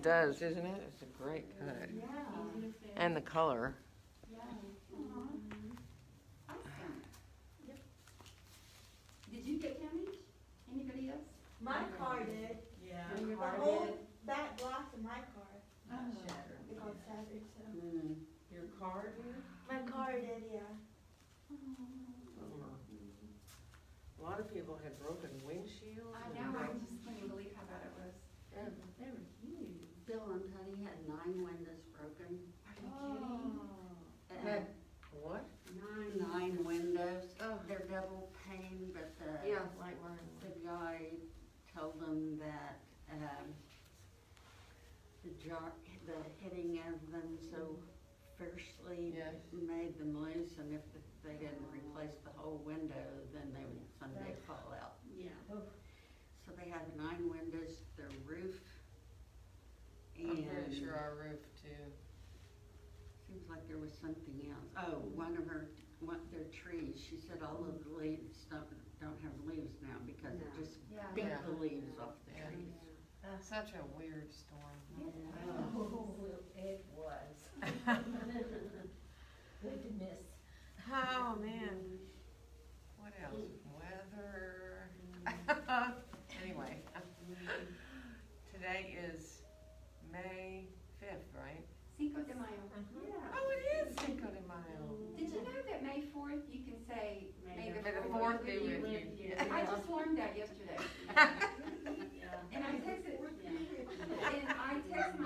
does, isn't it? It's a great cut. Yeah. And the color. Yeah. Awesome. Yep. Did you get damaged? Anybody else? My car did. Yeah. And your The car whole did? back glass of my car. Shattered. It got shattered, so. Your car did? My car did, yeah. A lot of people had broken windshields. I know, I just couldn't believe how bad it was. Yeah. They were huge. Bill and Teddy had 9 windows broken. Are you kidding? Had what? 9 windows. Oh. They're double pane, but Like mine. the guy told them that the hitting of them so fiercely Yes. made them loose, and if they didn't replace the whole window, then they would someday fall out. Yeah. So they had 9 windows, their roof, and I'm pretty sure our roof too. seems like there was something else. Oh, their trees. She said all of the leaves don't have leaves now because it just Yeah. beat Yeah. the leaves off the Yeah. trees. Such a weird storm. Oh, it was. Good to miss. Oh, man. What else? Weather. Anyway, today is May 5th, right? Cinco de Mayo. Oh, it is Cinco de Mayo. Did you know that May 4th, you can say, May the May the 4th fourth be be with with you? you. I just learned that yesterday. And I texted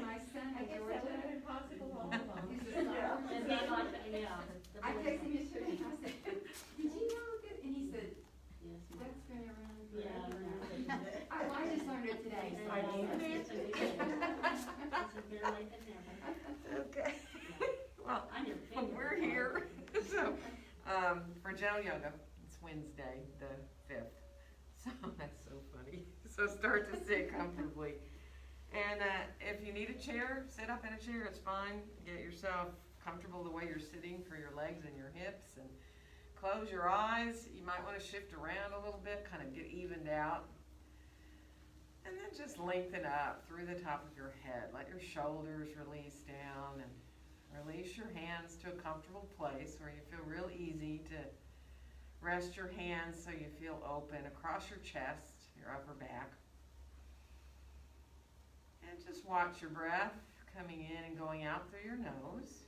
my son in Georgia. Impossible all along. He's a sophomore. I texted him yesterday and I said, did you know that? And he said, that's been around forever. I just learned it today. Okay. Well, we're here. So, for General Yoga, it's Wednesday, the 5th. So that's so funny. So start to sit comfortably. And if you need a chair, sit up in a chair, it's fine. Get yourself comfortable the way you're sitting for your legs and your hips. And close your eyes. You might want to shift around a little bit, kind of get evened out. And then just lengthen up through the top of your head. Let your shoulders release down and release your hands to a comfortable place where you feel real easy to rest your hands so you feel open across your chest, your upper back. And just watch your breath coming in and going out through your nose.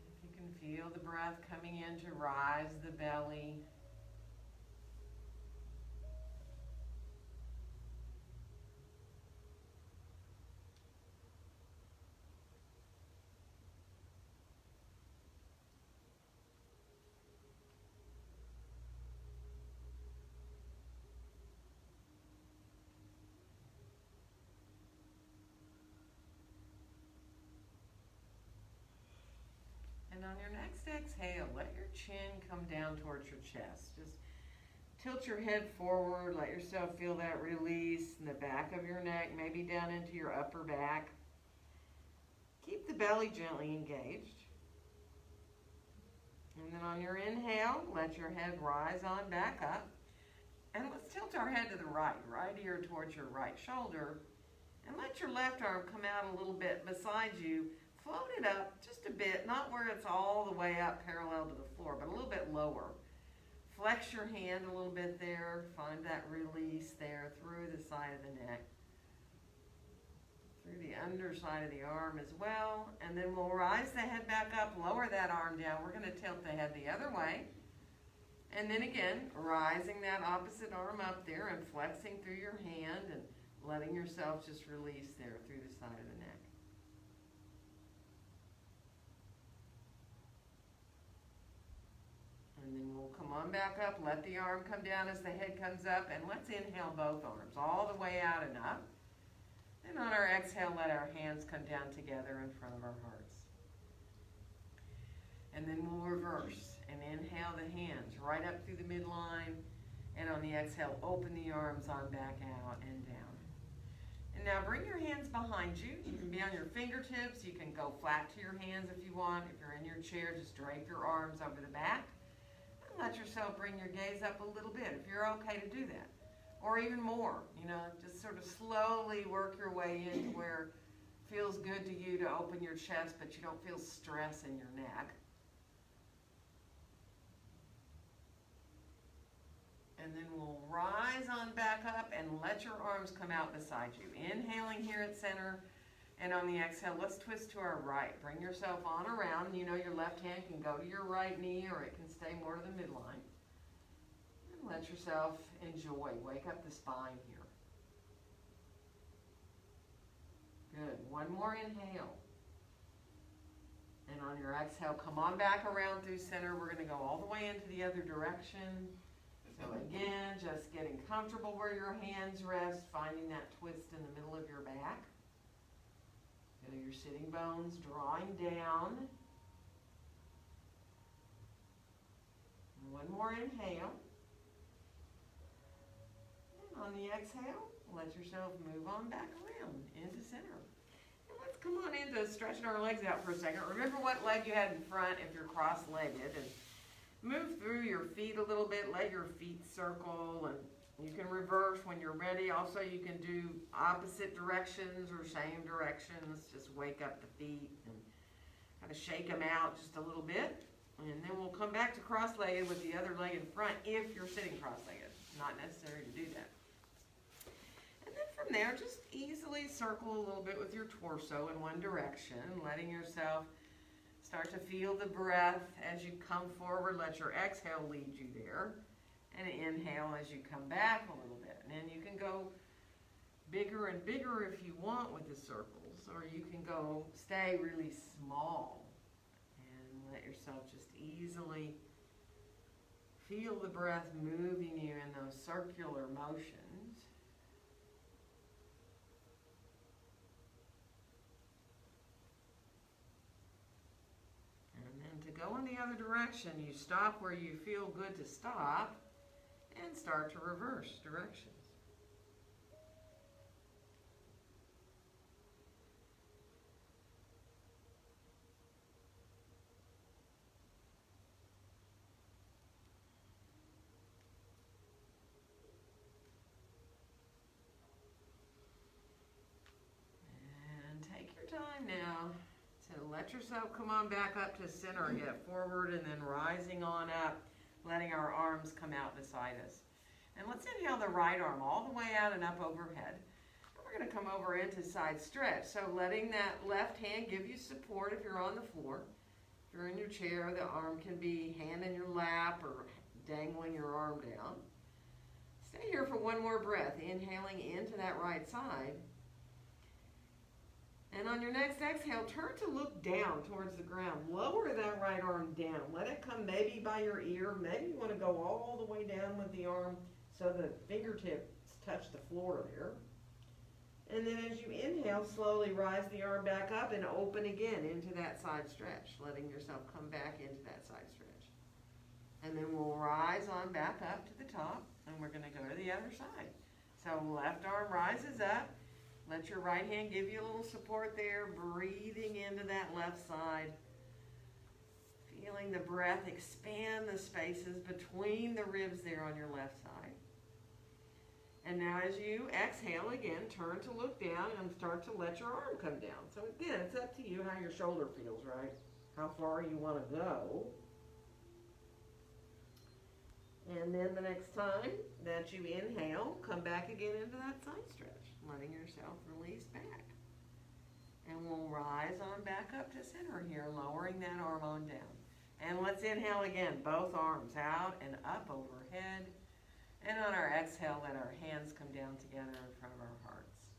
If you can feel the breath coming in to rise the belly. And on your next exhale, let your chin come down towards your chest. Just tilt your head forward, let yourself feel that release in the back of your neck, maybe down into your upper back. Keep the belly gently engaged. And then on your inhale, let your head rise on back up. And let's tilt our head to the right ear towards your right shoulder. And let your left arm come out a little bit beside you. Float it up just a bit, not where it's all the way up parallel to the floor, but a little bit lower. Flex your hand a little bit there. Find that release there through the side of the neck. Through the underside of the arm as well. And then we'll rise the head back up, lower that arm down. We're going to tilt the head the other way. And then again, rising that opposite arm up there and flexing through your hand and letting yourself just release there through the side of the neck. And then we'll come on back up, let the arm come down as the head comes up, and let's inhale both arms all the way out and up. And on our exhale, let our hands come down together in front of our hearts. And then we'll reverse and inhale the hands right up through the midline, and on the exhale, open the arms on back out and down. And now bring your hands behind you. You can be on your fingertips. You can go flat to your hands if you want. If you're in your chair, just drape your arms over the back. And let yourself bring your gaze up a little bit if you're okay to do that. Or even more, just sort of slowly work your way into where it feels good to you to open your chest, but you don't feel stress in your neck. And then we'll rise on back up and let your arms come out beside you. Inhaling here at center, and on the exhale, let's twist to our right. Bring yourself on around. Your left hand can go to your right knee, or it can stay more to the midline. And let yourself enjoy. Wake up the spine here. Good. One more inhale. And on your exhale, come on back around through center. We're going to go all the way into the other direction. So again, just getting comfortable where your hands rest, finding that twist in the middle of your back. Feel your sitting bones drawing down. And one more inhale. And on the exhale, let yourself move on back around into center. And let's come on into stretching our legs out for a second. Remember what leg you had in front if you're cross-legged. And move through your feet a little bit. Let your feet circle, and you can reverse when you're ready. Also, you can do opposite directions or same directions. Just wake up the feet and kind of shake them out just a little bit. And then we'll come back to cross-legged with the other leg in front if you're sitting cross-legged. Not necessary to do that. And then from there, just easily circle a little bit with your torso in one direction, letting yourself start to feel the breath as you come forward. Let your exhale lead you there. And inhale as you come back a little bit. And then you can go bigger and bigger if you want with the circles, or you can go stay really small and let yourself just easily feel the breath moving you in those circular motions. Go in the other direction. You stop where you feel good to stop and start to reverse directions. And take your time now. So let yourself come on back up to center, get forward, and then rising on up, letting our arms come out beside us. And let's inhale the right arm all the way out and up overhead. And we're going to come over into side stretch. So letting that left hand give you support if you're on the floor. If you're in your chair, the arm can be hand in your lap or dangling your arm down. Stay here for one more breath, inhaling into that right side. And on your next exhale, turn to look down towards the ground. Lower that right arm down. Let it come maybe by your ear. Maybe you want to go all the way down with the arm so the fingertips touch the floor there. And then as you inhale, slowly rise the arm back up and open again into that side stretch, letting yourself come back into that side stretch. And then we'll rise on back up to the top, and we're going to go to the other side. So left arm rises up. Let your right hand give you a little support there, breathing into that left side. Feeling the breath expand the spaces between the ribs there on your left side. And now as you exhale again, turn to look down and start to let your arm come down. So again, it's up to you how your shoulder feels, right? How far you want to go. And then the next time that you inhale, come back again into that side stretch, letting yourself release back. And we'll rise on back up to center here, lowering that arm on down. And let's inhale again, both arms out and up overhead. And on our exhale, let our hands come down together in front of our hearts.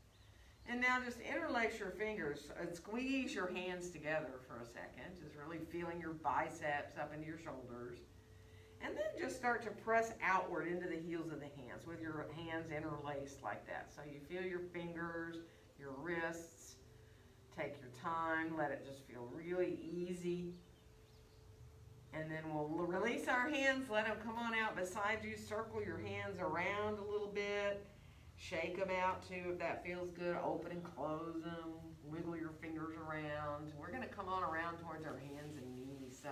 And now just interlace your fingers and squeeze your hands together for a second, just really feeling your biceps up into your shoulders. And then just start to press outward into the heels of the hands with your hands interlaced like that. So you feel your fingers, your wrists. Take your time. Let it just feel really easy. And then we'll release our hands. Let them come on out beside you. Circle your hands around a little bit. Shake them out too if that feels good. Open and close them. Wiggle your fingers around. We're gonna come on around towards our hands and knees. So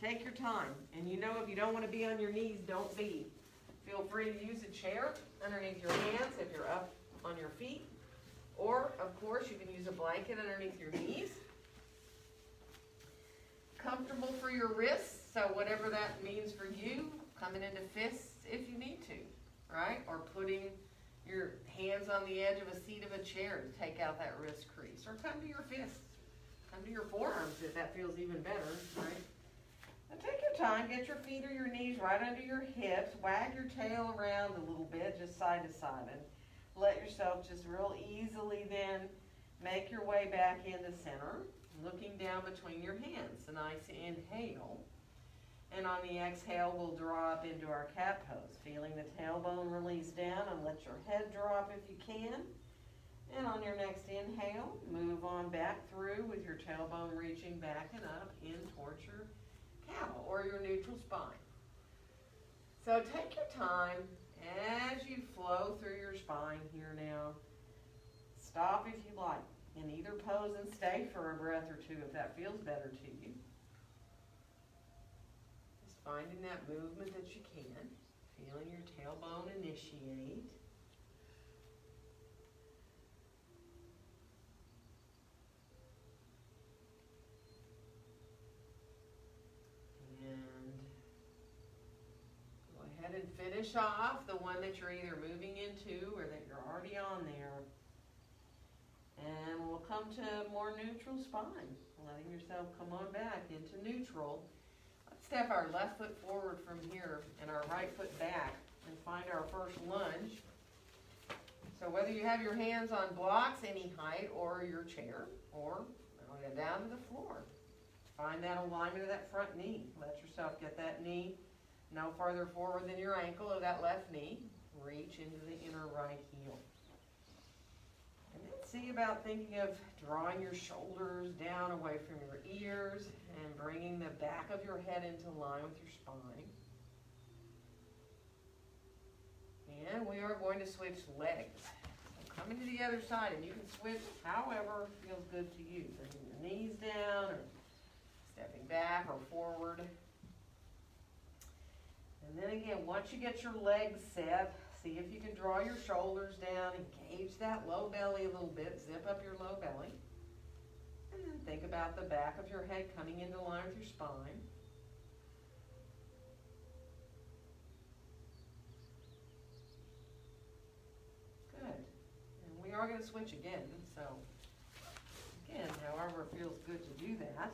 take your time. And you know, if you don't wanna be on your knees, don't be. Feel free to use a chair underneath your hands if you're up on your feet. Or, of course, you can use a blanket underneath your knees. Comfortable for your wrists, so whatever that means for you, coming into fists if you need to, right? Or putting your hands on the edge of a seat of a chair to take out that wrist crease. Or come to your fists, come to your forearms if that feels even better, right? Now take your time, get your feet or your knees right under your hips, wag your tail around a little bit, just side to side, and let yourself just real easily then make your way back into center, looking down between your hands. A nice inhale. And on the exhale, we'll draw up into our cat pose, feeling the tailbone release down, and let your head drop if you can. And on your next inhale, move on back through with your tailbone reaching back and up in towards your cow or your neutral spine. So take your time as you flow through your spine here now. Stop if you like in either pose and stay for a breath or two if that feels better to you. Just finding that movement that you can, feeling your tailbone initiate. And finish off the one that you're either moving into or that you're already on there. And we'll come to more neutral spine, letting yourself come on back into neutral. Let's step our left foot forward from here and our right foot back and find our first lunge. So whether you have your hands on blocks any height or your chair or down to the floor, find that alignment of that front knee. Let yourself get that knee no farther forward than your ankle of that left knee. Reach into the inner right heel. And then see about thinking of drawing your shoulders down away from your ears and bringing the back of your head into line with your spine. And we are going to switch legs. So coming to the other side, and you can switch however feels good to you. Bringing your knees down or stepping back or forward. And then again, once you get your legs set, see if you can draw your shoulders down, engage that low belly a little bit, zip up your low belly. And then think about the back of your head coming into line with your spine. Good. And we are going to switch again, so again, however it feels good to do that.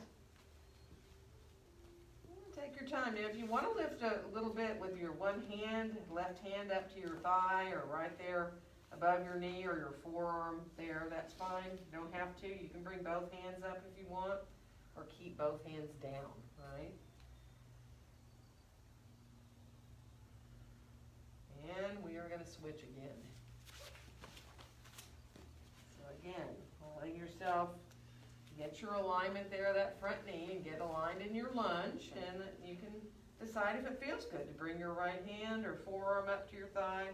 Take your time. Now, if you want to lift a little bit with your one hand, left hand up to your thigh or right there above your knee or your forearm there, that's fine. You don't have to. You can bring both hands up if you want or keep both hands down, right? And we are going to switch again. So again, letting yourself get your alignment there, that front knee, and get aligned in your lunge. And you can decide if it feels good to bring your right hand or forearm up to your thigh.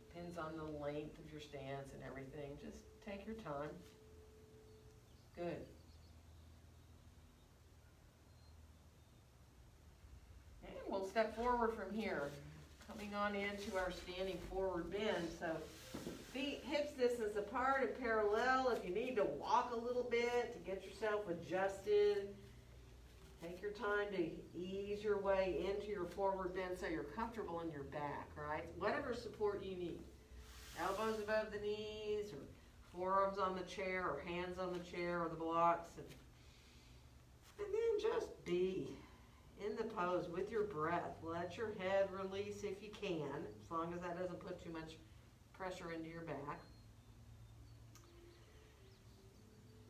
Depends on the length of your stance and everything. Just take your time. Good. And we'll step forward from here, coming on into our standing forward bend. So feet hips distance apart and parallel. If you need to walk a little bit to get yourself adjusted, take your time to ease your way into your forward bend so you're comfortable in your back, right? Whatever support you need. Elbows above the knees or forearms on the chair or hands on the chair or the blocks. And then just be in the pose with your breath. Let your head release if you can, as long as that doesn't put too much pressure into your back.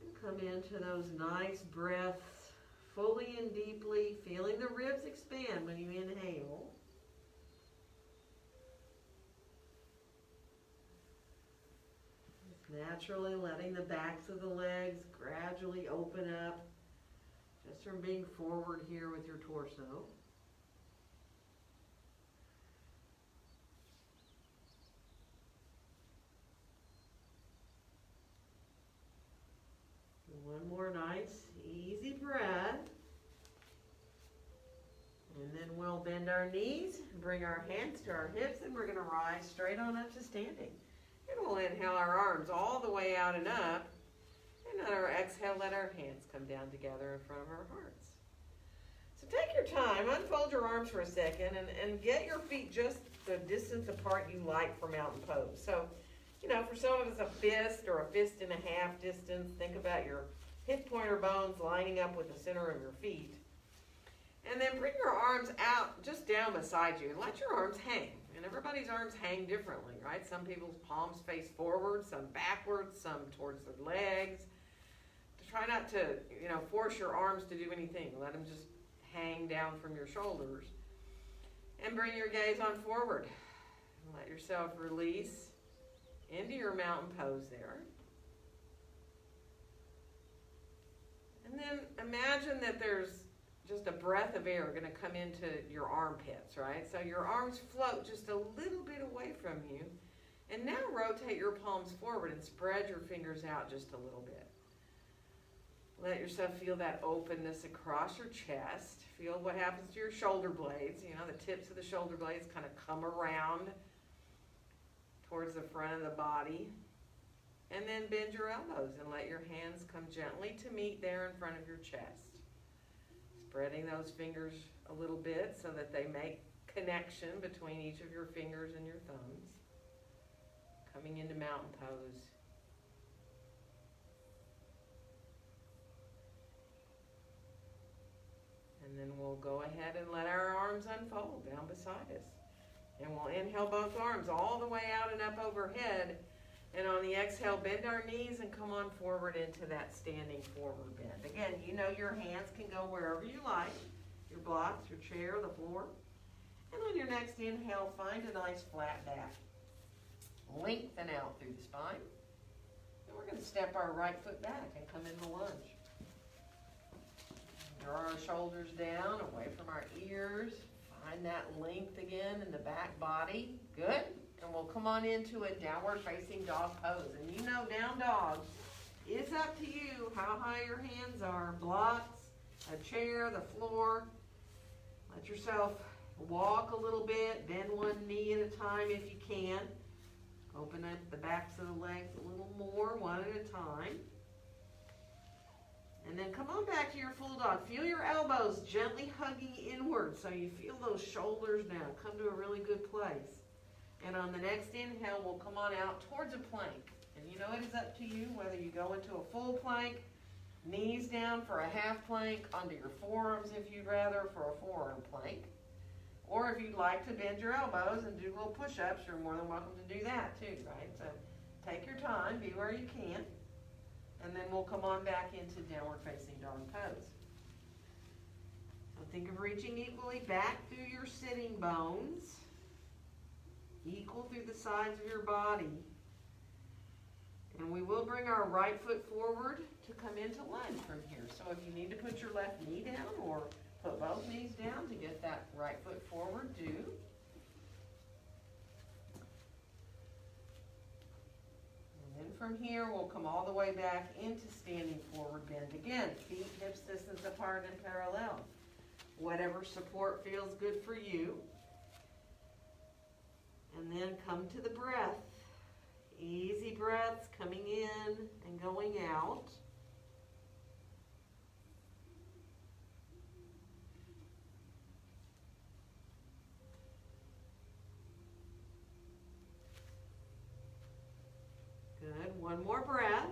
And come into those nice breaths, fully and deeply, feeling the ribs expand when you inhale. Just naturally letting the backs of the legs gradually open up, just from being forward here with your torso. One more nice, easy breath. And then we'll bend our knees, bring our hands to our hips, and we're gonna rise straight on up to standing. And we'll inhale our arms all the way out and up. And on our exhale, let our hands come down together in front of our hearts. So take your time, unfold your arms for a second, and get your feet just the distance apart you like for mountain pose. So, you know, for some of us, a fist or a fist and a half distance. Think about your hip pointer bones lining up with the center of your feet. And then bring your arms out just down beside you and let your arms hang. And everybody's arms hang differently, right? Some people's palms face forward, some backwards, some towards their legs. Try not to, you know, force your arms to do anything. Let them just hang down from your shoulders. And bring your gaze on forward. And let yourself release into your mountain pose there. And then imagine that there's just a breath of air going to come into your armpits, right? So your arms float just a little bit away from you. And now rotate your palms forward and spread your fingers out just a little bit. Let yourself feel that openness across your chest. Feel what happens to your shoulder blades. You know, the tips of the shoulder blades kind of come around towards the front of the body. And then bend your elbows and let your hands come gently to meet there in front of your chest. Spreading those fingers a little bit so that they make connection between each of your fingers and your thumbs. Coming into mountain pose. And then we'll go ahead and let our arms unfold down beside us. And we'll inhale both arms all the way out and up overhead. And on the exhale, bend our knees and come on forward into that standing forward bend. Again, you know your hands can go wherever you like. Your blocks, your chair, the floor. And on your next inhale, find a nice flat back. Lengthen out through the spine. And we're going to step our right foot back and come into lunge. Draw our shoulders down, away from our ears. Find that length again in the back body. Good. And we'll come on into a downward facing dog pose. And you know down dog is up to you how high your hands are. Blocks, a chair, the floor. Let yourself walk a little bit. Bend one knee at a time if you can. Open up the backs of the legs a little more, one at a time. And then come on back to your full dog. Feel your elbows gently hugging inward so you feel those shoulders down. Come to a really good place. And on the next inhale, we'll come on out towards a plank. And you know it is up to you whether you go into a full plank, knees down for a half plank, onto your forearms if you'd rather for a forearm plank. Or if you'd like to bend your elbows and do little push-ups, you're more than welcome to do that too, right? So take your time, be where you can. And then we'll come on back into downward facing dog pose. So think of reaching equally back through your sitting bones, equal through the sides of your body. And we will bring our right foot forward to come into lunge from here. So if you need to put your left knee down or put both knees down to get that right foot forward, do. From here, we'll come all the way back into standing forward bend. Again, feet hips distance apart and parallel. Whatever support feels good for you. And then come to the breath. Easy breaths coming in and going out. Good. One more breath.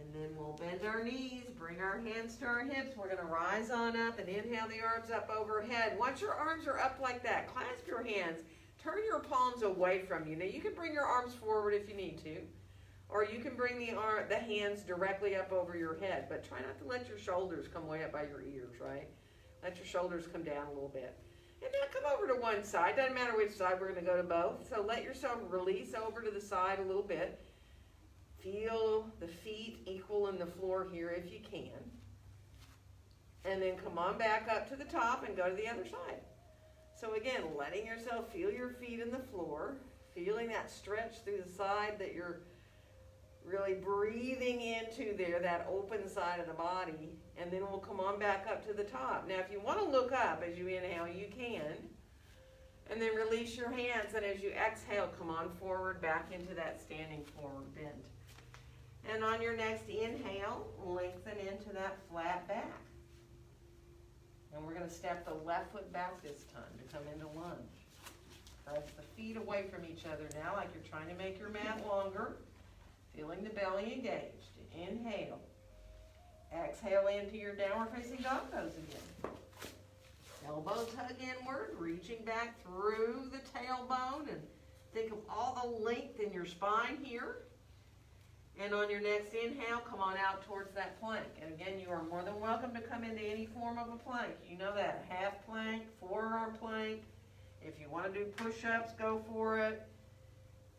And then we'll bend our knees, bring our hands to our hips. We're going to rise on up and inhale the arms up overhead. Once your arms are up like that, clasp your hands. Turn your palms away from you. Now you can bring your arms forward if you need to. Or you can bring the hands directly up over your head. But try not to let your shoulders come way up by your ears, right? Let your shoulders come down a little bit. And now come over to one side. Doesn't matter which side, we're going to go to both. So let yourself release over to the side a little bit. Feel the feet equal in the floor here if you can. And then come on back up to the top and go to the other side. So again, letting yourself feel your feet in the floor. Feeling that stretch through the side that you're Really breathing into there, that open side of the body, and then we'll come on back up to the top. Now, if you want to look up as you inhale, you can. And then release your hands, and as you exhale, come on forward, back into that standing forward bend. And on your next inhale, lengthen into that flat back. And we're going to step the left foot back this time to come into lunge. Press the feet away from each other now, like you're trying to make your mat longer. Feeling the belly engaged. Inhale. Exhale into your downward facing dog pose again. Elbows hug inward, reaching back through the tailbone, and think of all the length in your spine here. And on your next inhale, come on out towards that plank. And again, you are more than welcome to come into any form of a plank. You know that, half plank, forearm plank. If you want to do push-ups, go for it.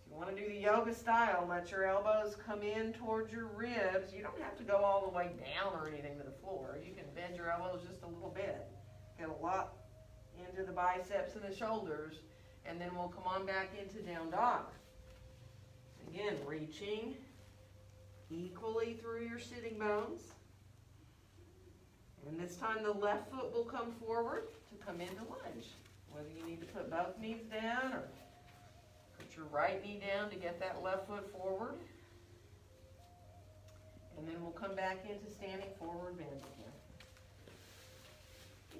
If you want to do the yoga style, let your elbows come in towards your ribs. You don't have to go all the way down or anything to the floor. You can bend your elbows just a little bit. Get a lot into the biceps and the shoulders. And then we'll come on back into down dog. Again, reaching equally through your sitting bones. And this time the left foot will come forward to come into lunge. Whether you need to put both knees down or put your right knee down to get that left foot forward. And then we'll come back into standing forward bend again.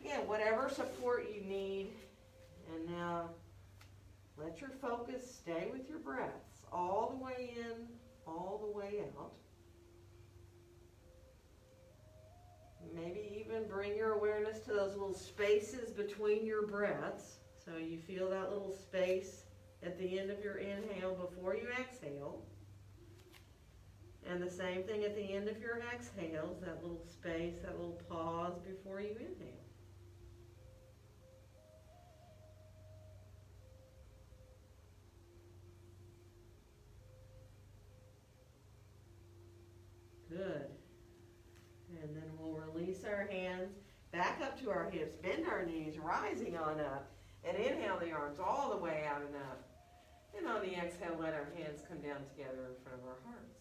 Again, whatever support you need. And now let your focus stay with your breaths all the way in, all the way out. Maybe even bring your awareness to those little spaces between your breaths. So you feel that little space at the end of your inhale before you exhale. And the same thing at the end of your exhales, that little space, that little pause before you inhale. Good. And then we'll release our hands back up to our hips, bend our knees, rising on up, and inhale the arms all the way out and up. And on the exhale, let our hands come down together in front of our hearts.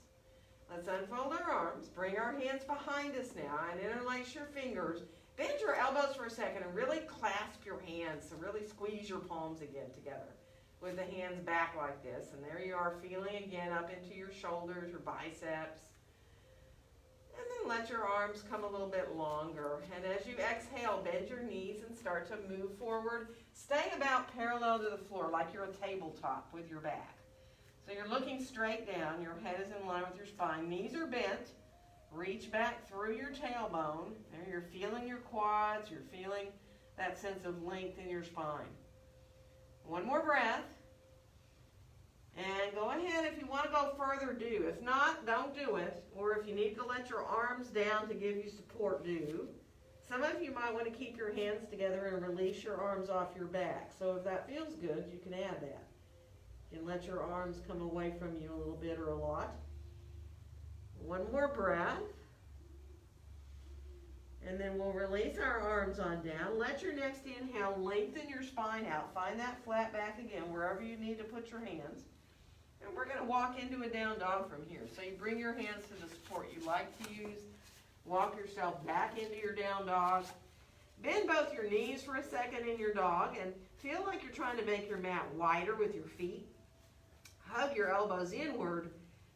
Let's unfold our arms, bring our hands behind us now, and interlace your fingers. Bend your elbows for a second and really clasp your hands, so really squeeze your palms again together with the hands back like this. And there you are, feeling again up into your shoulders, your biceps. And then let your arms come a little bit longer. And as you exhale, bend your knees and start to move forward. Stay about parallel to the floor, like you're a tabletop with your back. So you're looking straight down. Your head is in line with your spine. Knees are bent. Reach back through your tailbone. There you're feeling your quads. You're feeling that sense of length in your spine. One more breath. And go ahead, if you want to go further, do. If not, don't do it. Or if you need to let your arms down to give you support, do. Some of you might want to keep your hands together and release your arms off your back. So if that feels good, you can add that. You can let your arms come away from you a little bit or a lot. One more breath. And then we'll release our arms on down. Let your next inhale lengthen your spine out. Find that flat back again, wherever you need to put your hands. And we're going to walk into a down dog from here. So you bring your hands to the support you like to use. Walk yourself back into your down dog. Bend both your knees for a second in your dog and feel like you're trying to make your mat wider with your feet. Hug your elbows inward,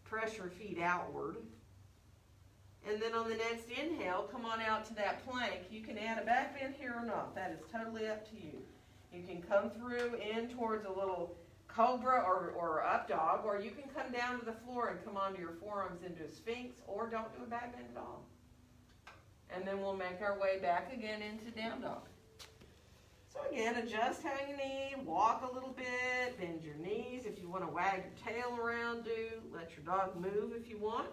press your feet outward. And then on the next inhale, come on out to that plank. You can add a back bend here or not. That is totally up to you. You can come through in towards a little cobra or up dog, or you can come down to the floor and come onto your forearms into a sphinx, or don't do a back bend at all. And then we'll make our way back again into down dog. So again, adjust how you need, walk a little bit, bend your knees. If you want to wag your tail around, do. Let your dog move if you want.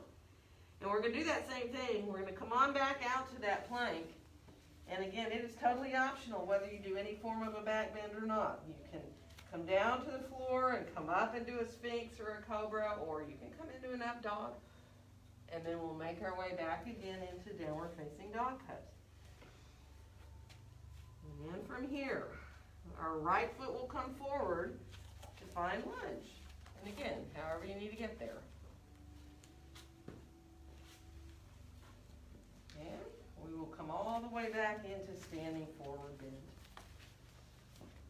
And we're going to do that same thing. We're going to come on back out to that plank. And again, it is totally optional whether you do any form of a back bend or not. You can come down to the floor and come up and do a sphinx or a cobra, or you can come into an up dog. And then we'll make our way back again into downward facing dog pose. And then from here, our right foot will come forward to find lunge. And again, however you need to get there. We will come all the way back into standing forward bend.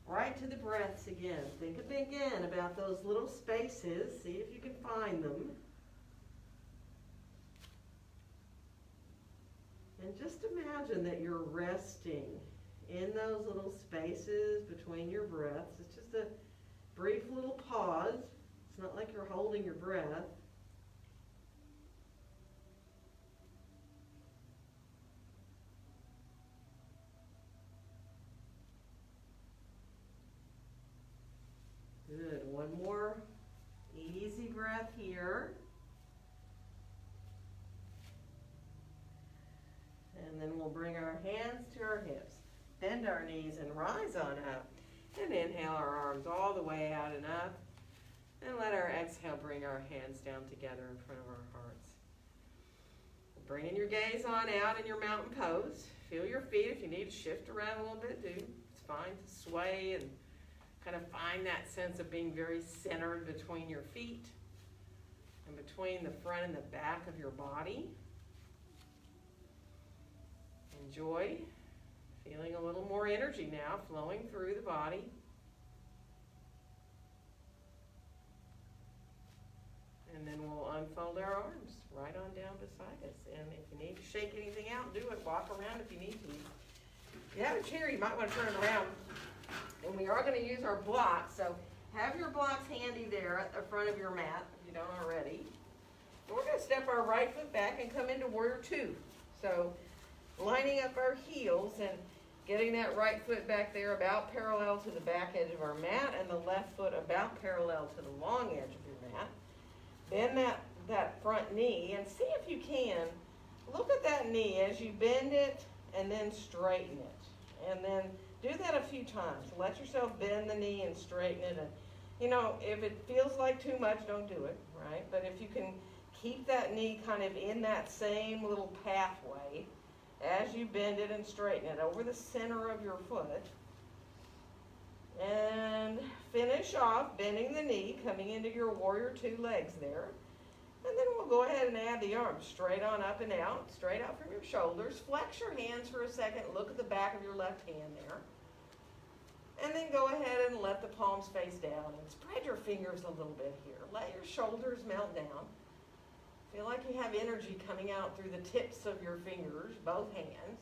Right to the breaths again. Think again about those little spaces. See if you can find them. And just imagine that you're resting in those little spaces between your breaths. It's just a brief little pause. It's not like you're holding your breath. Good. One more easy breath here. And then we'll bring our hands to our hips. Bend our knees and rise on up. And inhale our arms all the way out and up. And let our exhale bring our hands down together in front of our hearts. Bringing your gaze on out in your mountain pose. Feel your feet. If you need to shift around a little bit, do. It's fine to sway and kind of find that sense of being very centered between your feet and between the front and the back of your body. Enjoy feeling a little more energy now flowing through the body. And then we'll unfold our arms right on down beside us. And if you need to shake anything out, do it. Walk around if you need to. If you have a chair, you might want to turn it around. And we are going to use our blocks. So have your blocks handy there at the front of your mat if you don't already. And we're going to step our right foot back and come into warrior two. So lining up our heels and getting that right foot back there about parallel to the back edge of our mat and the left foot about parallel to the long edge of your mat. Bend that front knee and see if you can. Look at that knee as you bend it and then straighten it. And then do that a few times. Let yourself bend the knee and straighten it. And, you know, if it feels like too much, don't do it, right? But if you can keep that knee kind of in that same little pathway as you bend it and straighten it over the center of your foot. And finish off bending the knee, coming into your warrior two legs there. And then we'll go ahead and add the arms straight on up and out, straight out from your shoulders. Flex your hands for a second. Look at the back of your left hand there. And then go ahead and let the palms face down and spread your fingers a little bit here. Let your shoulders melt down. Feel like you have energy coming out through the tips of your fingers, both hands.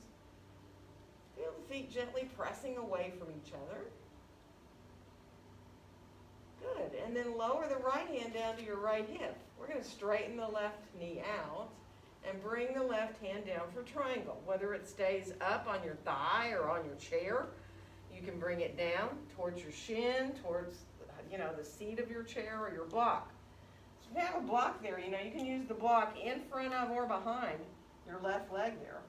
Feel the feet gently pressing away from each other. Good. And then lower the right hand down to your right hip. We're going to straighten the left knee out and bring the left hand down for triangle. Whether it stays up on your thigh or on your chair, you can bring it down towards your shin, towards, the seat of your chair or your block. So if you have a block there, you can use the block in front of or behind your left leg there.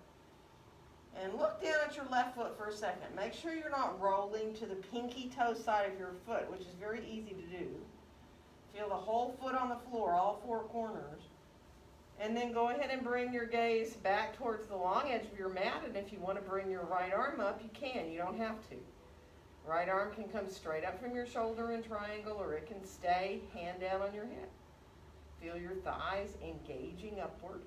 And look down at your left foot for a second. Make sure you're not rolling to the pinky toe side of your foot, which is very easy to do. Feel the whole foot on the floor, all four corners. And then go ahead and bring your gaze back towards the long edge of your mat. And if you want to bring your right arm up, you can. You don't have to. Right arm can come straight up from your shoulder in triangle, or it can stay hand down on your hip. Feel your thighs engaging upward.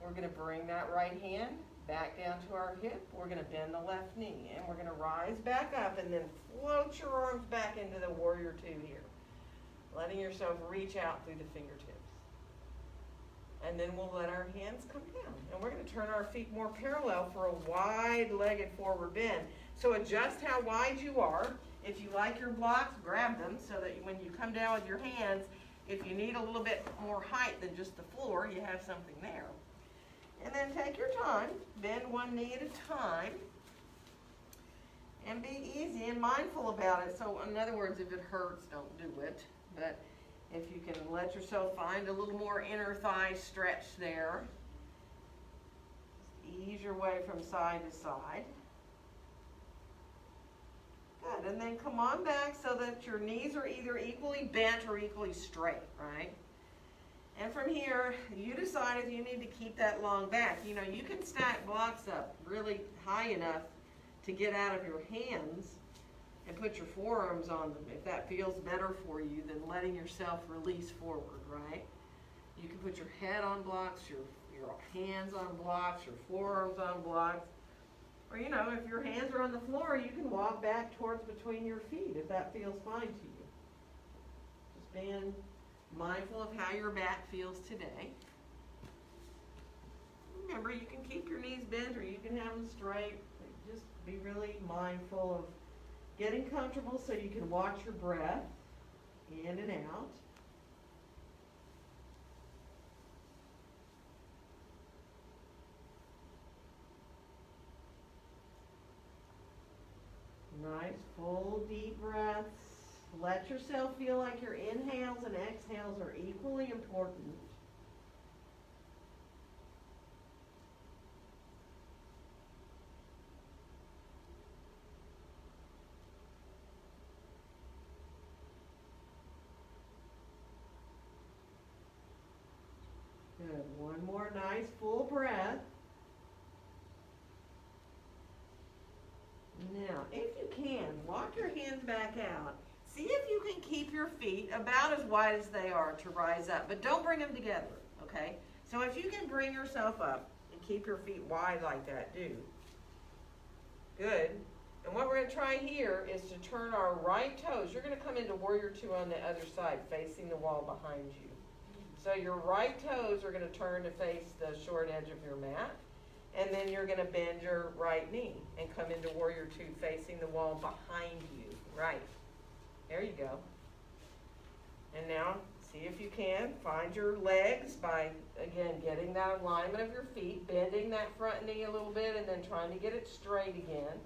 We're going to bring that right hand back down to our hip. We're going to bend the left knee, and we're going to rise back up and then float your arms back into the warrior two here. Letting yourself reach out through the fingertips. And then we'll let our hands come down. And we're going to turn our feet more parallel for a wide-legged forward bend. So adjust how wide you are. If you like your blocks, grab them so that when you come down with your hands, if you need a little bit more height than just the floor, you have something there. And then take your time. Bend one knee at a time. And be easy and mindful about it. So in other words, if it hurts, don't do it. But if you can let yourself find a little more inner thigh stretch there. Just ease your way from side to side. Good. And then come on back so that your knees are either equally bent or equally straight, right? And from here, you decide if you need to keep that long back. You can stack blocks up really high enough to get out of your hands and put your forearms on them if that feels better for you than letting yourself release forward, right? You can put your head on blocks, your hands on blocks, your forearms on blocks. Or, you know, if your hands are on the floor, you can walk back towards between your feet if that feels fine to you. Just being mindful of how your back feels today. Remember, you can keep your knees bent or you can have them straight. Just be really mindful of getting comfortable so you can watch your breath in and out. Nice, full, deep breaths. Let yourself feel like your inhales and exhales are equally important. Good. One more nice, full breath. Now, if you can, walk your hands back out. See if you can keep your feet about as wide as they are to rise up, but don't bring them together, okay? So if you can bring yourself up and keep your feet wide like that, do. Good. And what we're going to try here is to turn our right toes. You're going to come into warrior two on the other side, facing the wall behind you. So your right toes are going to turn to face the short edge of your mat. And then you're going to bend your right knee and come into warrior two, facing the wall behind you. Right. There you go. And now, see if you can find your legs by, again, getting that alignment of your feet, bending that front knee a little bit, and then trying to get it straight again.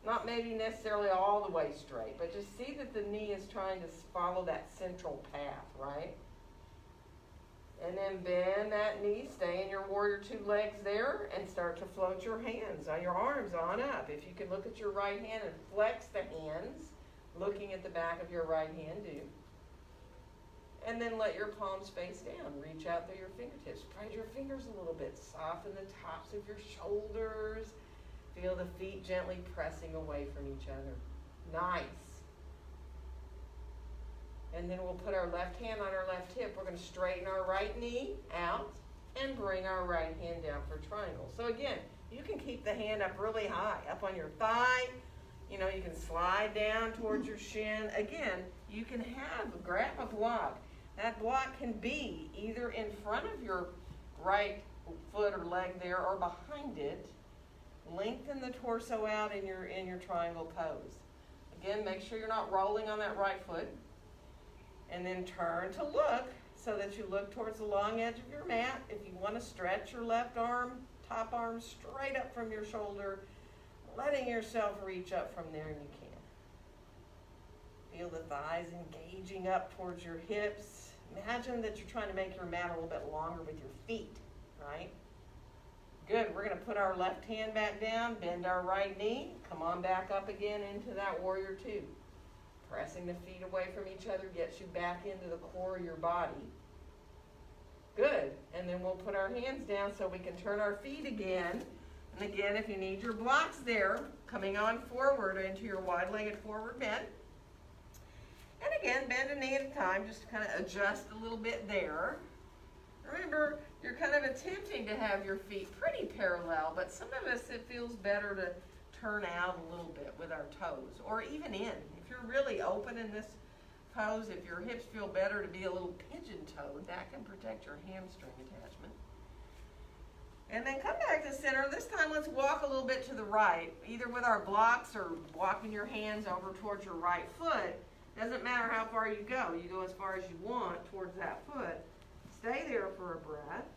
Not maybe necessarily all the way straight, but just see that the knee is trying to follow that central path, right? And then bend that knee, stay in your warrior two legs there, and start to float your hands, your arms on up. If you can look at your right hand and flex the hands, looking at the back of your right hand, do. And then let your palms face down. Reach out through your fingertips. Spread your fingers a little bit. Soften the tops of your shoulders. Feel the feet gently pressing away from each other. Nice. And then we'll put our left hand on our left hip. We're going to straighten our right knee out and bring our right hand down for triangle. So again, you can keep the hand up really high, up on your thigh. You know, you can slide down towards your shin. Again, you can grab a block. That block can be either in front of your right foot or leg there or behind it. Lengthen the torso out in your triangle pose. Again, make sure you're not rolling on that right foot. And then turn to look so that you look towards the long edge of your mat. If you want to stretch your left arm, top arm straight up from your shoulder, letting yourself reach up from there, and you can. Feel the thighs engaging up towards your hips. Imagine that you're trying to make your mat a little bit longer with your feet, right? Good. We're going to put our left hand back down, bend our right knee, come on back up again into that warrior two. Pressing the feet away from each other gets you back into the core of your body. Good. And then we'll put our hands down so we can turn our feet again. And again, if you need your blocks there, coming on forward into your wide-legged forward bend. And again, bend a knee at a time, just to kind of adjust a little bit there. Remember, you're kind of attempting to have your feet pretty parallel, but some of us, it feels better to turn out a little bit with our toes, or even in. If you're really open in this pose, if your hips feel better to be a little pigeon-toed, that can protect your hamstring attachment. And then come back to center. This time let's walk a little bit to the right, either with our blocks or walking your hands over towards your right foot. Doesn't matter how far you go. You go as far as you want towards that foot. Stay there for a breath.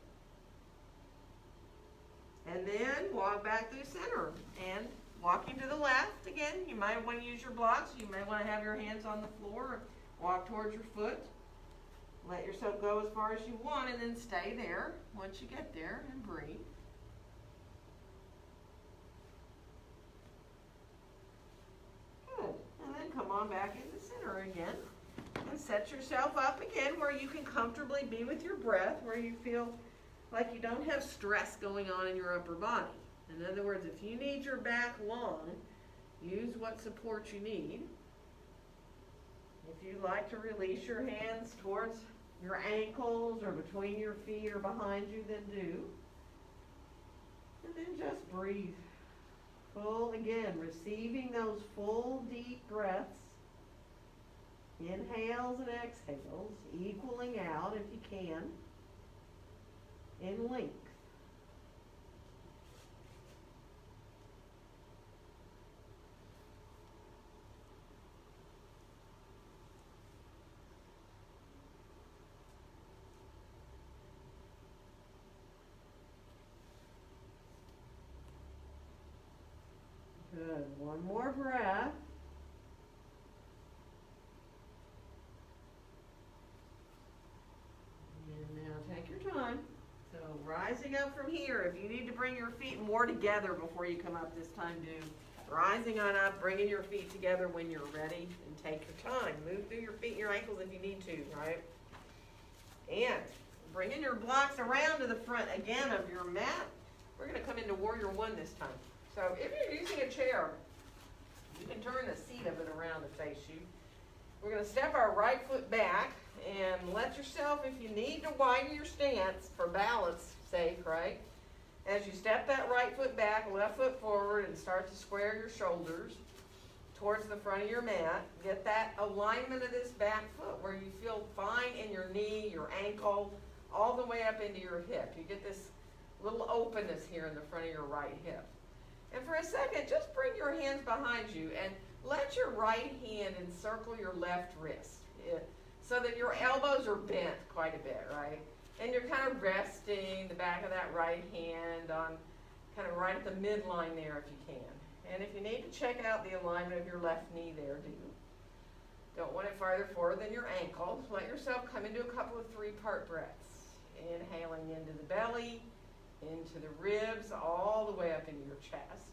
And then walk back through center. And walking to the left, again, you might want to use your blocks. You may want to have your hands on the floor. Walk towards your foot. Let yourself go as far as you want, and then stay there once you get there and breathe. Good. And then come on back into center again. And set yourself up again where you can comfortably be with your breath, where you feel like you don't have stress going on in your upper body. In other words, if you need your back long, use what support you need. If you like to release your hands towards your ankles or between your feet or behind you, then do. And then just breathe. Full, again, receiving those full deep breaths. Inhales and exhales, equaling out if you can, in length. Good. One more breath. And now take your time. So rising up from here, if you need to bring your feet more together before you come up this time, do. Rising on up, bringing your feet together when you're ready, and take your time. Move through your feet and your ankles if you need to, right? And bringing your blocks around to the front again of your mat. We're going to come into Warrior One this time. So if you're using a chair, you can turn the seat of it around to face you. We're going to step our right foot back and let yourself, if you need to widen your stance for balance sake, right? As you step that right foot back, left foot forward, and start to square your shoulders towards the front of your mat. Get that alignment of this back foot where you feel fine in your knee, your ankle, all the way up into your hip. You get this little openness here in the front of your right hip. And for a second, just bring your hands behind you and let your right hand encircle your left wrist so that your elbows are bent quite a bit, right? And you're kind of resting the back of that right hand on kind of right at the midline there if you can. And if you need to check out the alignment of your left knee there, do. Don't want it farther forward than your ankle. Let yourself come into a couple of three-part breaths. Inhaling into the belly, into the ribs, all the way up into your chest.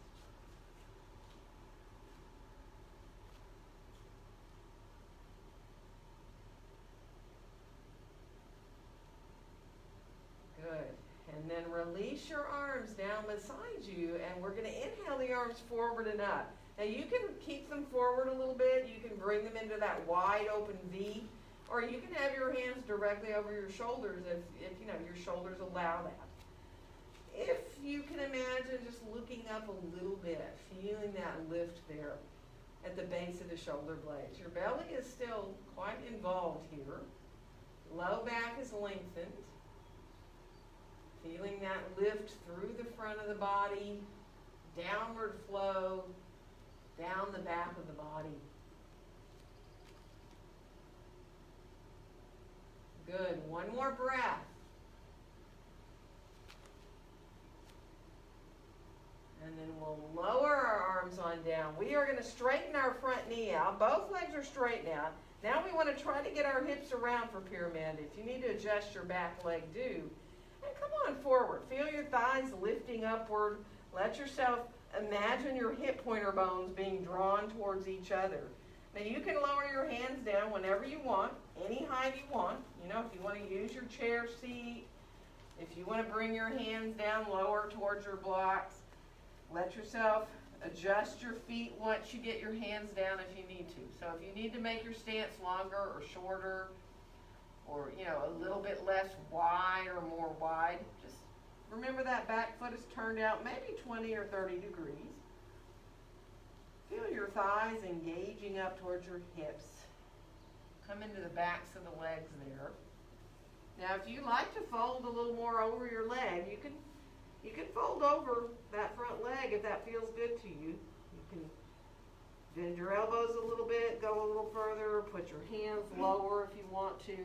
Good. And then release your arms down beside you, and we're going to inhale the arms forward and up. Now you can keep them forward a little bit. You can bring them into that wide open V, or you can have your hands directly over your shoulders if you know your shoulders allow that. If you can imagine just looking up a little bit, feeling that lift there at the base of the shoulder blades. Your belly is still quite involved here. Low back is lengthened. Feeling that lift through the front of the body, downward flow, down the back of the body. Good. One more breath. And then we'll lower our arms on down. We are going to straighten our front knee out. Both legs are straight now. Now we want to try to get our hips around for pyramid. If you need to adjust your back leg, do. And come on forward. Feel your thighs lifting upward. Let yourself imagine your hip pointer bones being drawn towards each other. Now you can lower your hands down whenever you want, any height you want. You know, if you want to use your chair seat, if you want to bring your hands down lower towards your blocks, let yourself adjust your feet once you get your hands down if you need to. So if you need to make your stance longer or shorter, or you know, a little bit less wide or more wide, just remember that back foot is turned out maybe 20 or 30 degrees. Feel your thighs engaging up towards your hips. Come into the backs of the legs there. Now if you like to fold a little more over your leg, you can fold over that front leg if that feels good to you. You can bend your elbows a little bit, go a little further, put your hands lower if you want to.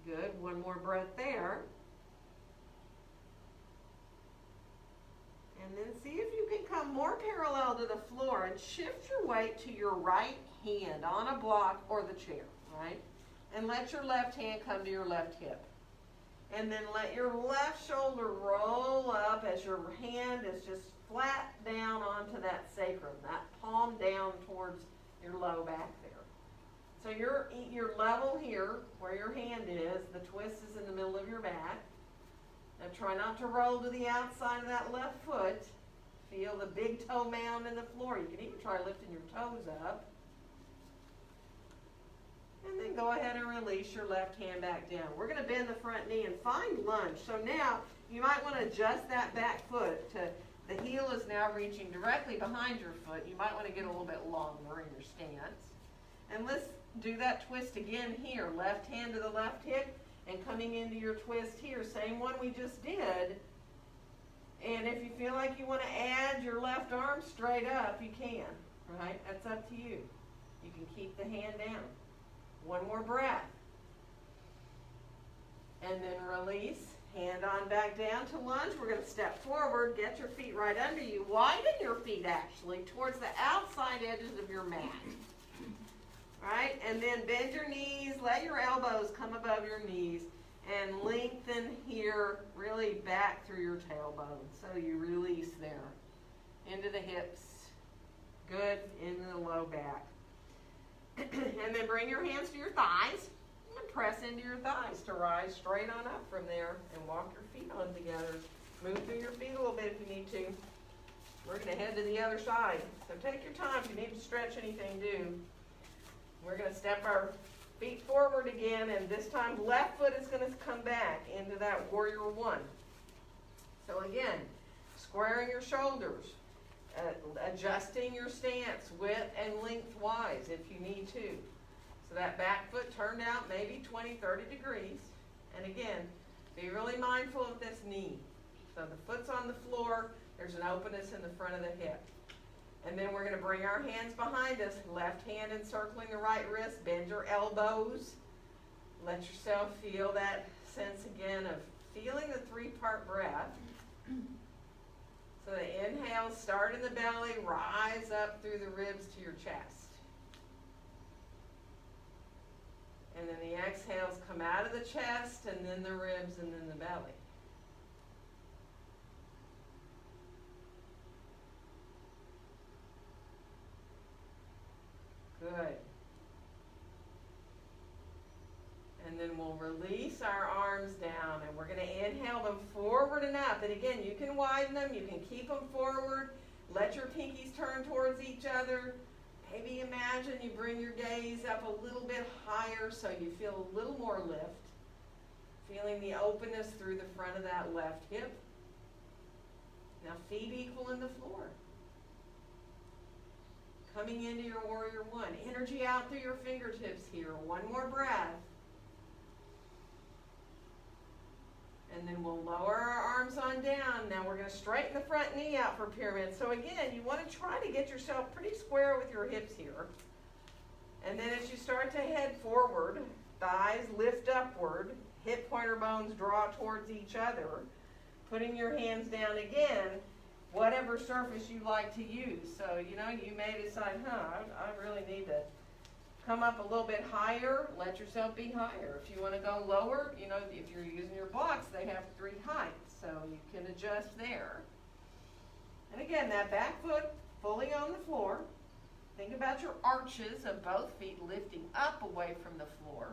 Good. One more breath there. And then see if you can come more parallel to the floor and shift your weight to your right hand on a block or the chair, right? And let your left hand come to your left hip. And then let your left shoulder roll up as your hand is just flat down onto that sacrum, that palm down towards your low back there. So you're level here where your hand is, the twist is in the middle of your back. Now try not to roll to the outside of that left foot. Feel the big toe mound in the floor. You can even try lifting your toes up. And then go ahead and release your left hand back down. We're gonna bend the front knee and find lunge. So now, you might wanna adjust that back foot to, the heel is now reaching directly behind your foot. You might wanna get a little bit longer in your stance. And let's do that twist again here. Left hand to the left hip and coming into your twist here. Same one we just did. And if you feel like you want to add your left arm straight up, you can, right? That's up to you. You can keep the hand down. One more breath. And then release. Hand on back down to lunge. We're going to step forward. Get your feet right under you. Widen your feet actually towards the outside edges of your mat. Right? And then bend your knees. Let your elbows come above your knees. And lengthen here, really back through your tailbone. So you release there. Into the hips. Good. Into the low back. And then bring your hands to your thighs. And press into your thighs to rise straight on up from there. And walk your feet on together. Move through your feet a little bit if you need to. We're going to head to the other side. So take your time. If you need to stretch anything, do. We're going to step our feet forward again, and this time left foot is going to come back into that warrior one. So again, squaring your shoulders, adjusting your stance width and lengthwise if you need to. So that back foot turned out maybe 20, 30 degrees. And again, be really mindful of this knee. So the foot's on the floor, there's an openness in the front of the hip. And then we're going to bring our hands behind us, left hand encircling the right wrist, bend your elbows. Let yourself feel that sense again of feeling the three-part breath. So the inhale, start in the belly, rise up through the ribs to your chest. And then the exhales come out of the chest, and then the ribs, and then the belly. Good. And then we'll release our arms down, and we're going to inhale them forward and up. And again, you can widen them, you can keep them forward. Let your pinkies turn towards each other. Maybe imagine you bring your gaze up a little bit higher so you feel a little more lift. Feeling the openness through the front of that left hip. Now feet equal in the floor. Coming into your warrior one. Energy out through your fingertips here. One more breath. And then we'll lower our arms on down. Now we're going to straighten the front knee out for pyramid. So again, you want to try to get yourself pretty square with your hips here. And then as you start to head forward, thighs lift upward, hip pointer bones draw towards each other. Putting your hands down again, whatever surface you like to use. So, you know, you may decide, I really need to come up a little bit higher. Let yourself be higher. If you want to go lower, you know, if you're using your blocks, they have 3 heights. So you can adjust there. And again, that back foot fully on the floor. Think about your arches of both feet lifting up away from the floor.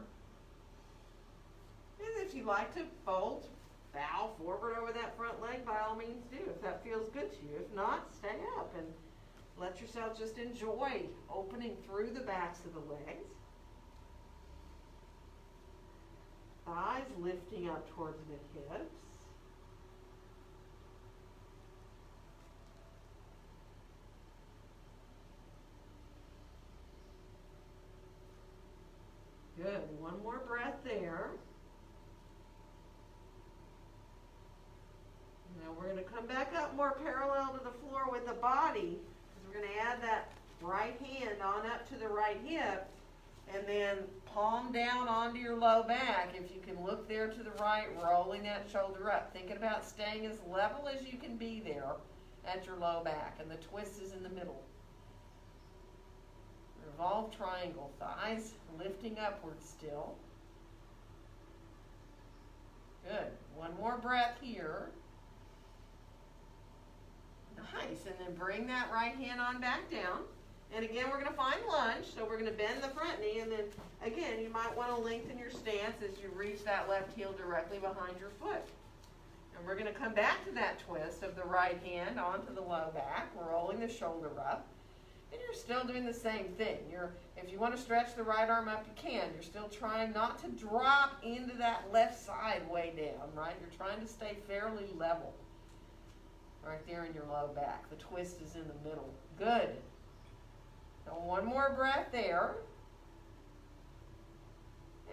And if you like to fold, bow forward over that front leg, by all means do, if that feels good to you. If not, stay up and let yourself just enjoy opening through the backs of the legs. Thighs lifting up towards the hips. Good. One more breath there. Now we're going to come back up more parallel to the floor with the body. We're going to add that right hand on up to the right hip and then palm down onto your low back. If you can look there to the right, rolling that shoulder up. Thinking about staying as level as you can be there at your low back. And the twist is in the middle. Revolve triangle. Thighs lifting upward still. Good. One more breath here. Nice, and then bring that right hand on back down. And again, we're going to find lunge, so we're going to bend the front knee, and then again, you might want to lengthen your stance as you reach that left heel directly behind your foot. And we're going to come back to that twist of the right hand onto the low back, rolling the shoulder up. And you're still doing the same thing. If you want to stretch the right arm up, you can. You're still trying not to drop into that left side way down, right? You're trying to stay fairly level. Right there in your low back. The twist is in the middle. Good. Now one more breath there.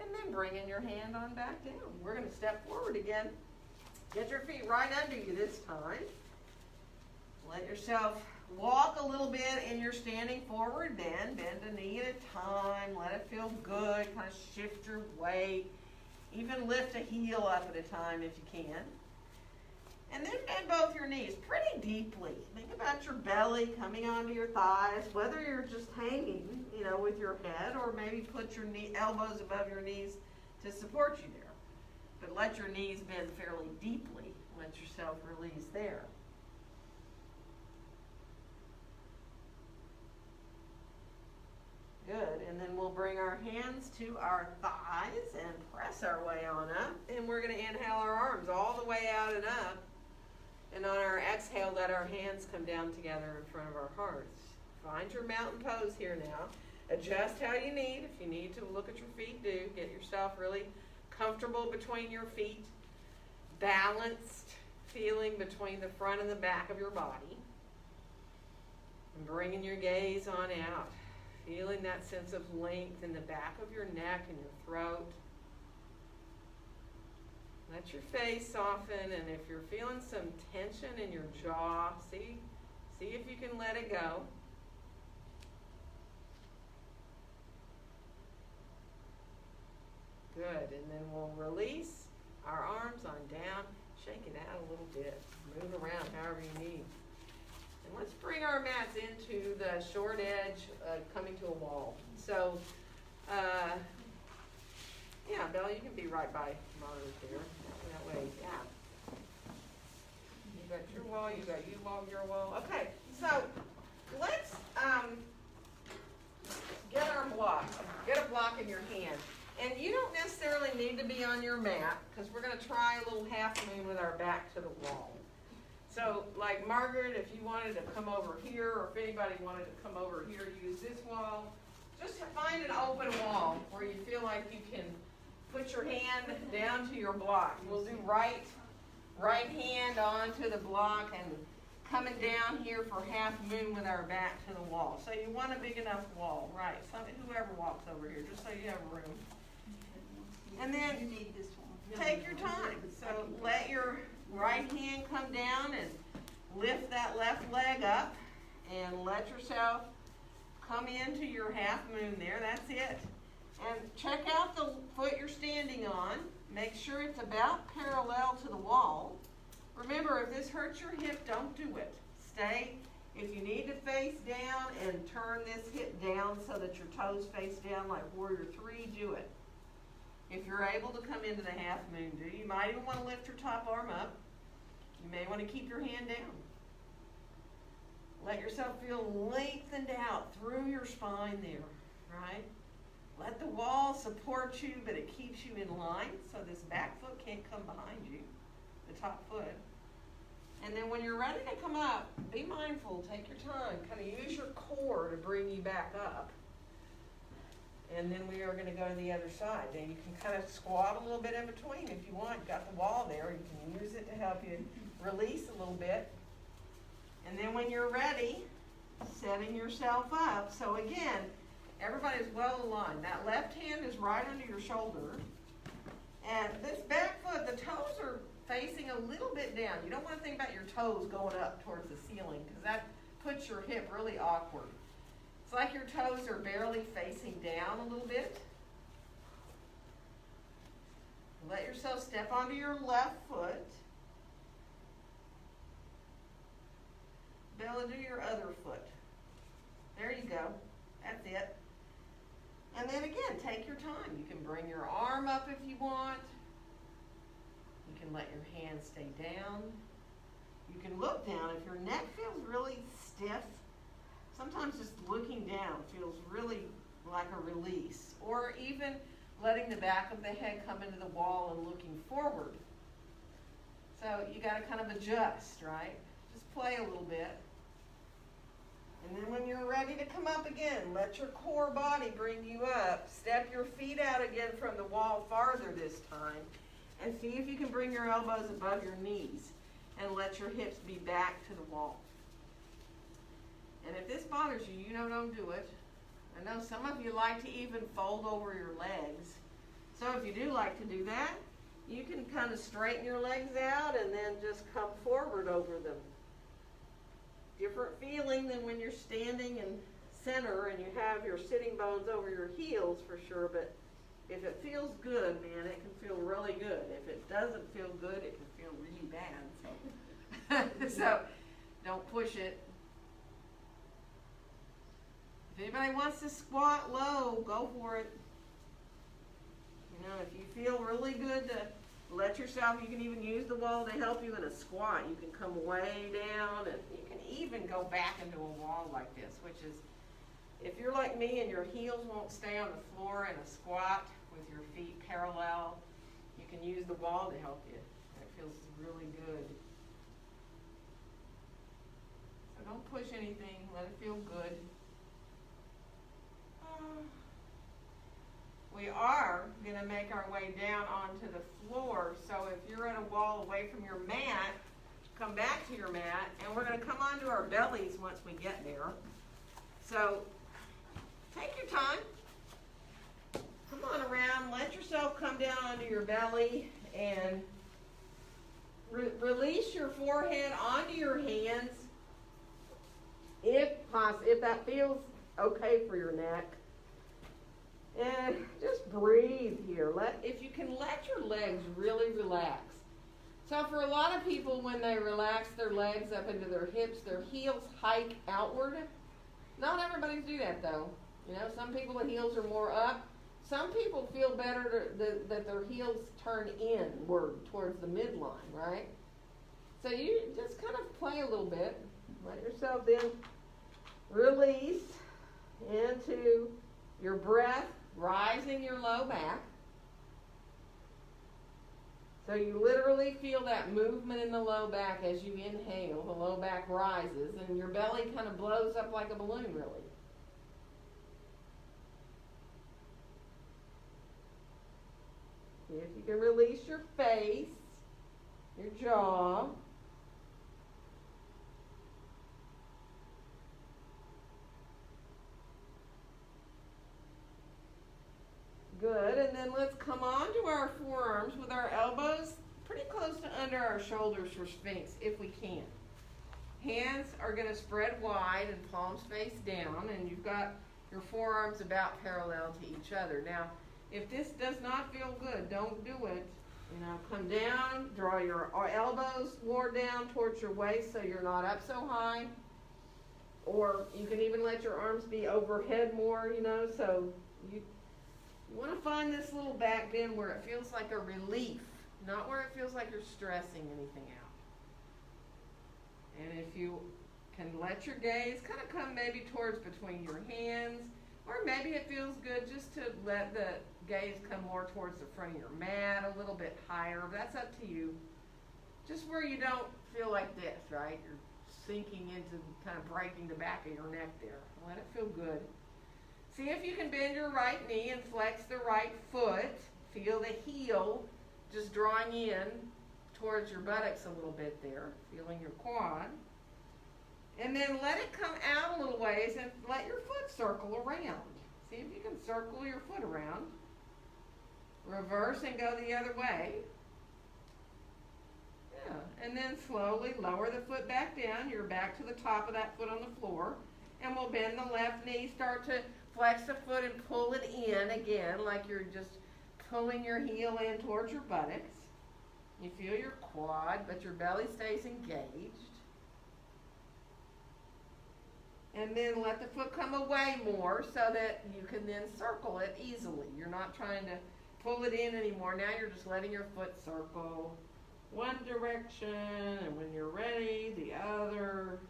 And then bringing your hand on back down. We're going to step forward again. Get your feet right under you this time. Let yourself walk a little bit in your standing forward bend. Bend a knee at a time. Let it feel good. Kind of shift your weight. Even lift a heel up at a time if you can. And then bend both your knees pretty deeply. Think about your belly coming onto your thighs, whether you're just hanging, with your head, or maybe put your elbows above your knees to support you there. But let your knees bend fairly deeply. Let yourself release there. Good, and then we'll bring our hands to our thighs and press our way on up. And we're going to inhale our arms all the way out and up. And on our exhale, let our hands come down together in front of our hearts. Find your mountain pose here now. Adjust how you need. If you need to look at your feet, do. Get yourself really comfortable between your feet. Balanced feeling between the front and the back of your body. And bringing your gaze on out. Feeling that sense of length in the back of your neck and your throat. Let your face soften, and if you're feeling some tension in your jaw, see if you can let it go. Good, and then we'll release our arms on down, shake it out a little bit, move around however you need. And let's bring our mats into the short edge, coming to a wall. So, yeah, Bella, you can be right by Margaret there. That way, yeah. You got your wall, you got your wall. Okay, so let's get our block. Get a block in your hand. And you don't necessarily need to be on your mat, because we're going to try a little half moon with our back to the wall. So, like Margaret, if you wanted to come over here, or if anybody wanted to come over here, use this wall. Just find an open wall where you feel like you can put your hand down to your block. We'll do right hand onto the block and coming down here for half moon with our back to the wall. So you want a big enough wall, right? So whoever walks over here, just so you have room. And then You need this one. take your time. So let your right hand come down and lift that left leg up and let yourself come into your half moon there. That's it. And check out the foot you're standing on. Make sure it's about parallel to the wall. Remember, if this hurts your hip, don't do it. Stay. If you need to face down and turn this hip down so that your toes face down like Warrior 3, do it. If you're able to come into the half moon, do. You might even want to lift your top arm up. You may want to keep your hand down. Let yourself feel lengthened out through your spine there, right? Let the wall support you, but it keeps you in line so this back foot can't come behind you, the top foot. And then when you're ready to come up, be mindful, take your time, kind of use your core to bring you back up. And then we are going to go to the other side. Now you can kind of squat a little bit in between if you want. You've got the wall there. You can use it to help you release a little bit. And then when you're ready, setting yourself up. So again, everybody's well aligned. That left hand is right under your shoulder. And this back foot, the toes are facing a little bit down. You don't want to think about your toes going up towards the ceiling, because that puts your hip really awkward. It's like your toes are barely facing down a little bit. Let yourself step onto your left foot. Bella, do your other foot. There you go. That's it. And then again, take your time. You can bring your arm up if you want. You can let your hand stay down. You can look down. If your neck feels really stiff, sometimes just looking down feels really like a release. Or even letting the back of the head come into the wall and looking forward. So you got to kind of adjust, right? Just play a little bit. And then when you're ready to come up again, let your core body bring you up. Step your feet out again from the wall farther this time. And see if you can bring your elbows above your knees. And let your hips be back to the wall. And if this bothers you, don't do it. I know some of you like to even fold over your legs. So if you do like to do that, you can kind of straighten your legs out and then just come forward over them. Different feeling than when you're standing in center and you have your sitting bones over your heels for sure, but if it feels good, man, it can feel really good. If it doesn't feel good, it can feel really bad. So don't push it. If anybody wants to squat low, go for it. If you feel really good to let yourself, you can even use the wall to help you in a squat. You can come way down, and you can even go back into a wall like this, which is, if you're like me and your heels won't stay on the floor in a squat with your feet parallel, you can use the wall to help you. It feels really good. So don't push anything. Let it feel good. We are going to make our way down onto the floor. So if you're at a wall away from your mat, come back to your mat, and we're going to come onto our bellies once we get there. So take your time. Come on around. Let yourself come down onto your belly and release your forehead onto your hands if that feels okay for your neck. And just breathe here. If you can let your legs really relax. So for a lot of people, when they relax their legs up into their hips, their heels hike outward. Not everybody's do that though. Some people the heels are more up. Some people feel better that their heels turn inward towards the midline, right? So you just kind of play a little bit. Let yourself then release into your breath, rising your low back. So you literally feel that movement in the low back as you inhale. The low back rises and your belly kind of blows up like a balloon, really. See if you can release your face, your jaw. Good, and then let's come on to our forearms with our elbows pretty close to under our shoulders for Sphinx, if we can. Hands are going to spread wide and palms face down, and you've got your forearms about parallel to each other. Now, if this does not feel good, don't do it. Come down, draw your elbows more down towards your waist so you're not up so high. Or you can even let your arms be overhead more, so you want to find this little back bend where it feels like a relief, not where it feels like you're stressing anything out. And if you can let your gaze kind of come maybe towards between your hands, or maybe it feels good just to let the gaze come more towards the front of your mat, a little bit higher. That's up to you. Just where you don't feel like this, right? You're sinking into kind of breaking the back of your neck there. Let it feel good. See if you can bend your right knee and flex the right foot. Feel the heel just drawing in towards your buttocks a little bit there, feeling your quad. And then let it come out a little ways and let your foot circle around. See if you can circle your foot around. Reverse and go the other way. Yeah, and then slowly lower the foot back down. You're back to the top of that foot on the floor. And we'll bend the left knee, start to flex the foot and pull it in again, like you're just pulling your heel in towards your buttocks. You feel your quad, but your belly stays engaged. And then let the foot come away more so that you can then circle it easily. You're not trying to pull it in anymore. Now you're just letting your foot circle one direction, and when you're ready, the other.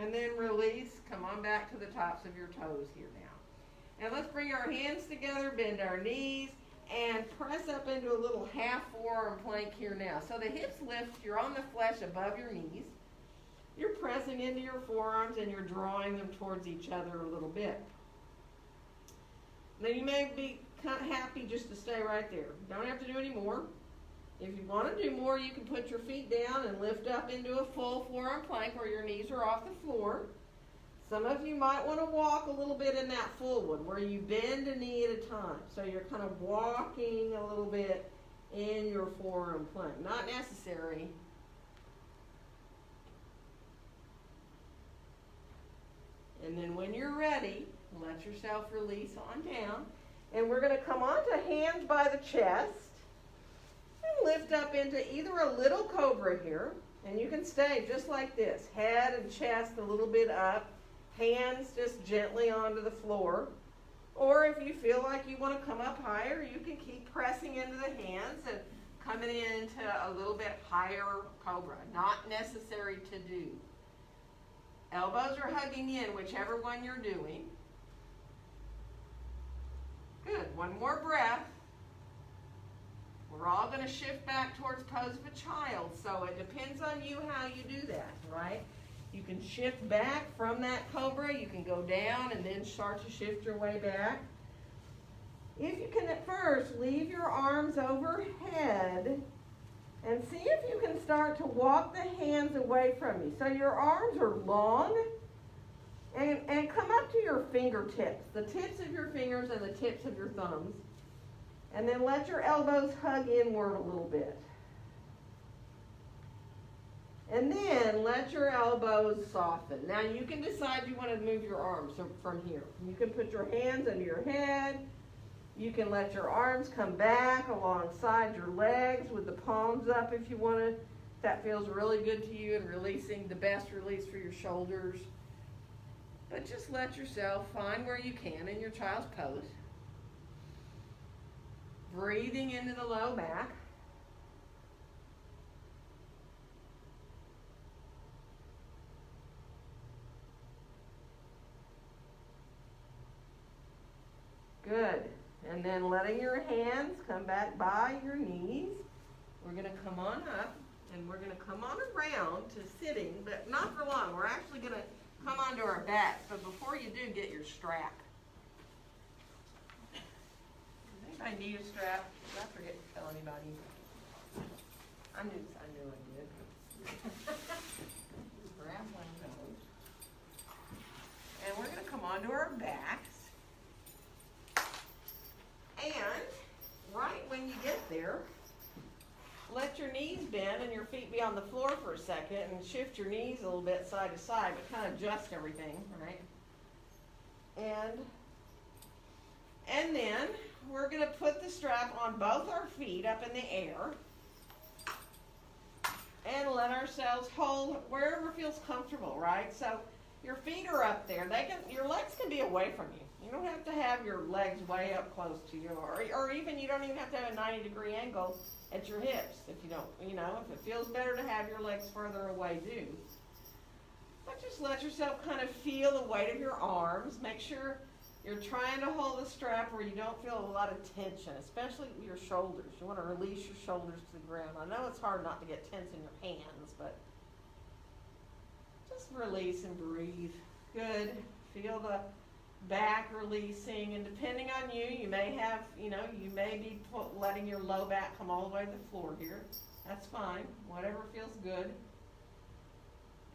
And then release. Come on back to the tops of your toes here now. And let's bring our hands together, bend our knees, and press up into a little half forearm plank here now. So the hips lift, you're on the flesh above your knees. you're pressing into your forearms and you're drawing them towards each other a little bit. Now you may be kind of happy just to stay right there. Don't have to do any more. If you want to do more, you can put your feet down and lift up into a full forearm plank where your knees are off the floor. Some of you might want to walk a little bit in that full one where you bend a knee at a time. So you're kind of walking a little bit in your forearm plank. Not necessary. And then when you're ready, let yourself release on down. And we're going to come onto hands by the chest and lift up into either a little cobra here. And you can stay just like this. Head and chest a little bit up. Hands just gently onto the floor. Or if you feel like you want to come up higher, you can keep pressing into the hands and coming into a little bit higher cobra. Not necessary to do. Elbows are hugging in, whichever one you're doing. Good. One more breath. We're all going to shift back towards pose of a child, so it depends on you how you do that, right? You can shift back from that cobra. You can go down and then start to shift your way back. If you can at first, leave your arms overhead and see if you can start to walk the hands away from you. So your arms are long and come up to your fingertips, the tips of your fingers and the tips of your thumbs. And then let your elbows hug inward a little bit. And then let your elbows soften. Now you can decide you want to move your arms from here. You can put your hands under your head. You can let your arms come back alongside your legs with the palms up if you want to. If that feels really good to you and releasing the best release for your shoulders. But just let yourself find where you can in your child's pose. Breathing into the low back. Good. And then letting your hands come back by your knees. We're going to come on up and we're going to come on around to sitting, but not for long. We're actually going to come onto our backs, but before you do, get your strap. Does anybody need a strap? Did I forget to tell anybody? I knew I did. Grab one of those. And we're going to come onto our backs. And right when you get there, let your knees bend and your feet be on the floor for a second and shift your knees a little bit side to side, but kind of adjust everything, right? And then we're going to put the strap on both our feet up in the air and let ourselves hold wherever feels comfortable, right? So your feet are up there. Your legs can be away from you. You don't have to have your legs way up close to you, or even you don't even have to have a 90-degree angle at your hips if you don't, if it feels better to have your legs further away, do. But just let yourself kind of feel the weight of your arms. Make sure you're trying to hold the strap where you don't feel a lot of tension, especially your shoulders. You want to release your shoulders to the ground. I know it's hard not to get tense in your hands, but just release and breathe. Good. Feel the back releasing, and depending on you, you may have, you may be letting your low back come all the way to the floor here. That's fine. Whatever feels good.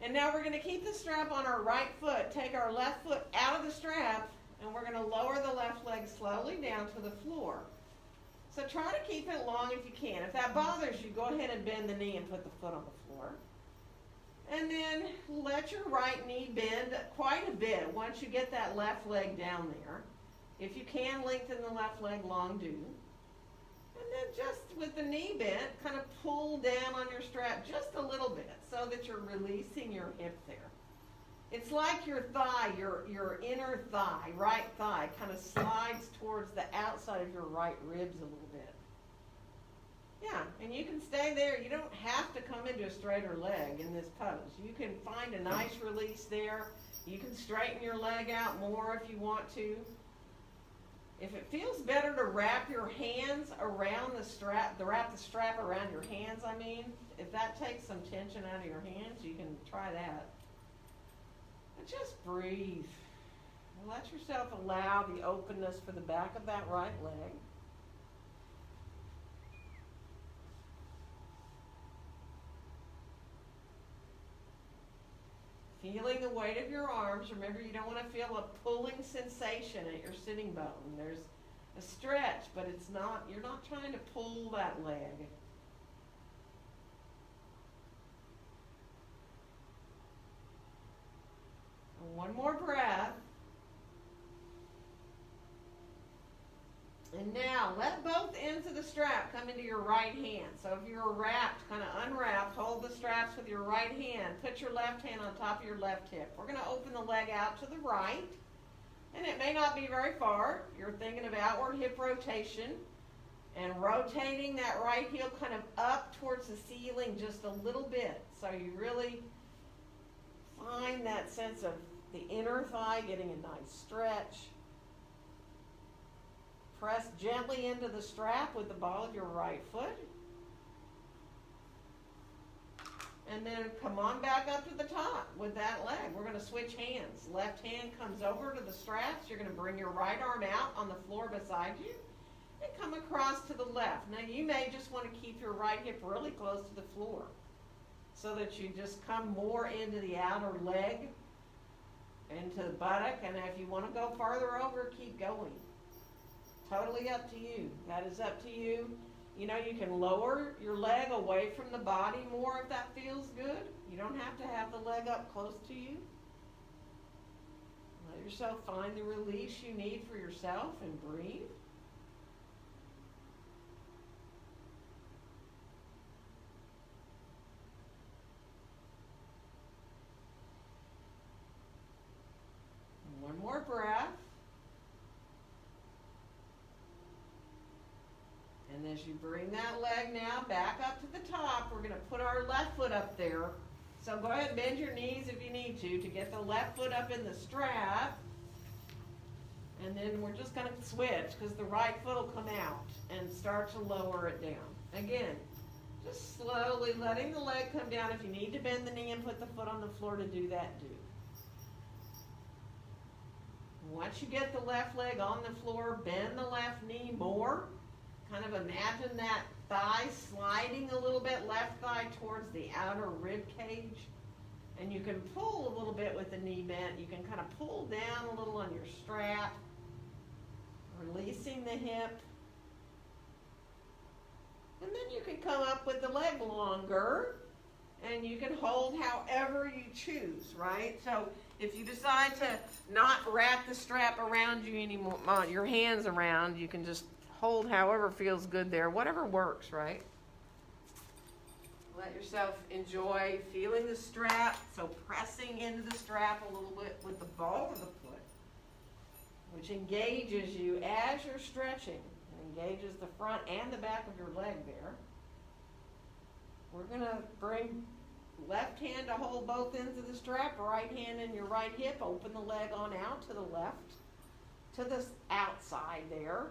And now we're going to keep the strap on our right foot. Take our left foot out of the strap, and we're going to lower the left leg slowly down to the floor. So try to keep it long if you can. If that bothers you, go ahead and bend the knee and put the foot on the floor. And then let your right knee bend quite a bit once you get that left leg down there. If you can lengthen the left leg long, do. And then just with the knee bent, kind of pull down on your strap just a little bit so that you're releasing your hip there. It's like your thigh, your inner thigh, right thigh, kind of slides towards the outside of your right ribs a little bit. Yeah, and you can stay there. You don't have to come into a straighter leg in this pose. You can find a nice release there. You can straighten your leg out more if you want to. If it feels better to wrap your hands around the strap, wrap the strap around your hands, I mean, if that takes some tension out of your hands, you can try that. And just breathe. And let yourself allow the openness for the back of that right leg. Feeling the weight of your arms. Remember, you don't want to feel a pulling sensation at your sitting bone. There's a stretch, but it's not, you're not trying to pull that leg. And one more breath. And now, let both ends of the strap come into your right hand. So if you're wrapped, kind of unwrap, hold the straps with your right hand. Put your left hand on top of your left hip. We're going to open the leg out to the right. And it may not be very far. You're thinking of outward hip rotation. And rotating that right heel kind of up towards the ceiling just a little bit. So you really find that sense of the inner thigh getting a nice stretch. Press gently into the strap with the ball of your right foot. And then come on back up to the top with that leg. We're going to switch hands. Left hand comes over to the straps. You're going to bring your right arm out on the floor beside you and come across to the left. Now you may just want to keep your right hip really close to the floor so that you just come more into the outer leg, into the buttock, and if you want to go farther over, keep going. Totally up to you. That is up to you. You know, you can lower your leg away from the body more if that feels good. You don't have to have the leg up close to you. Let yourself find the release you need for yourself and breathe. One more breath. And as you bring that leg now back up to the top, we're going to put our left foot up there. So go ahead and bend your knees if you need to get the left foot up in the strap. And then we're just going to switch because the right foot will come out and start to lower it down. Again, just slowly letting the leg come down. If you need to bend the knee and put the foot on the floor to do that, do. Once you get the left leg on the floor, bend the left knee more. Kind of imagine that thigh sliding a little bit, left thigh towards the outer rib cage. And you can pull a little bit with the knee bent. You can kind of pull down a little on your strap, releasing the hip. And then you can come up with the leg longer, and you can hold however you choose, right? So if you decide to not wrap the strap around you anymore, your hands around, you can just hold however feels good there, whatever works, right? Let yourself enjoy feeling the strap, so pressing into the strap a little bit with the ball of the foot, which engages you as you're stretching. It engages the front and the back of your leg there. We're going to bring left hand to hold both ends of the strap, right hand in your right hip, open the leg on out to the left, to the outside there.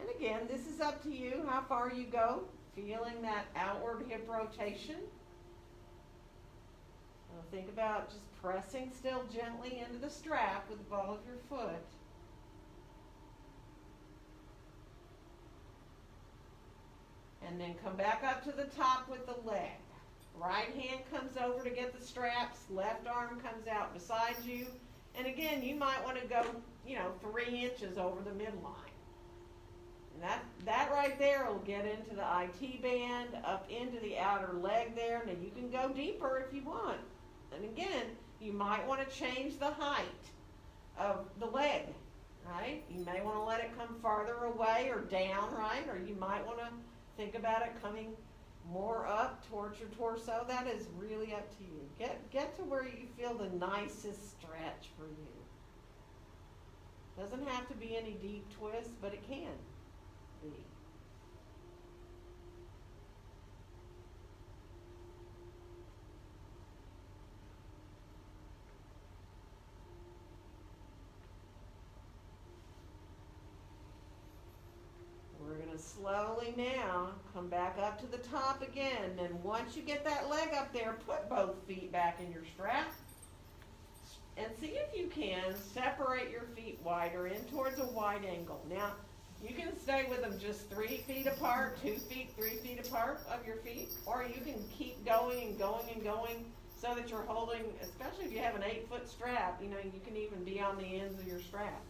And again, this is up to you how far you go, feeling that outward hip rotation. So think about just pressing still gently into the strap with the ball of your foot. And then come back up to the top with the leg. Right hand comes over to get the straps, left arm comes out beside you. And again, you might want to go, 3 inches over the midline. And that right there will get into the IT band, up into the outer leg there. Now you can go deeper if you want. And again, you might want to change the height of the leg, right? You may want to let it come farther away or down, right? Or you might want to think about it coming more up towards your torso. That is really up to you. Get to where you feel the nicest stretch for you. Doesn't have to be any deep twist, but it can be. slowly now, come back up to the top again. And once you get that leg up there, put both feet back in your strap. And see if you can separate your feet wider in towards a wide angle. Now, you can stay with them just 3 feet apart, 2 feet, 3 feet apart of your feet, or you can keep going and going and going so that you're holding, especially if you have an 8-foot strap, you know, you can even be on the ends of your strap.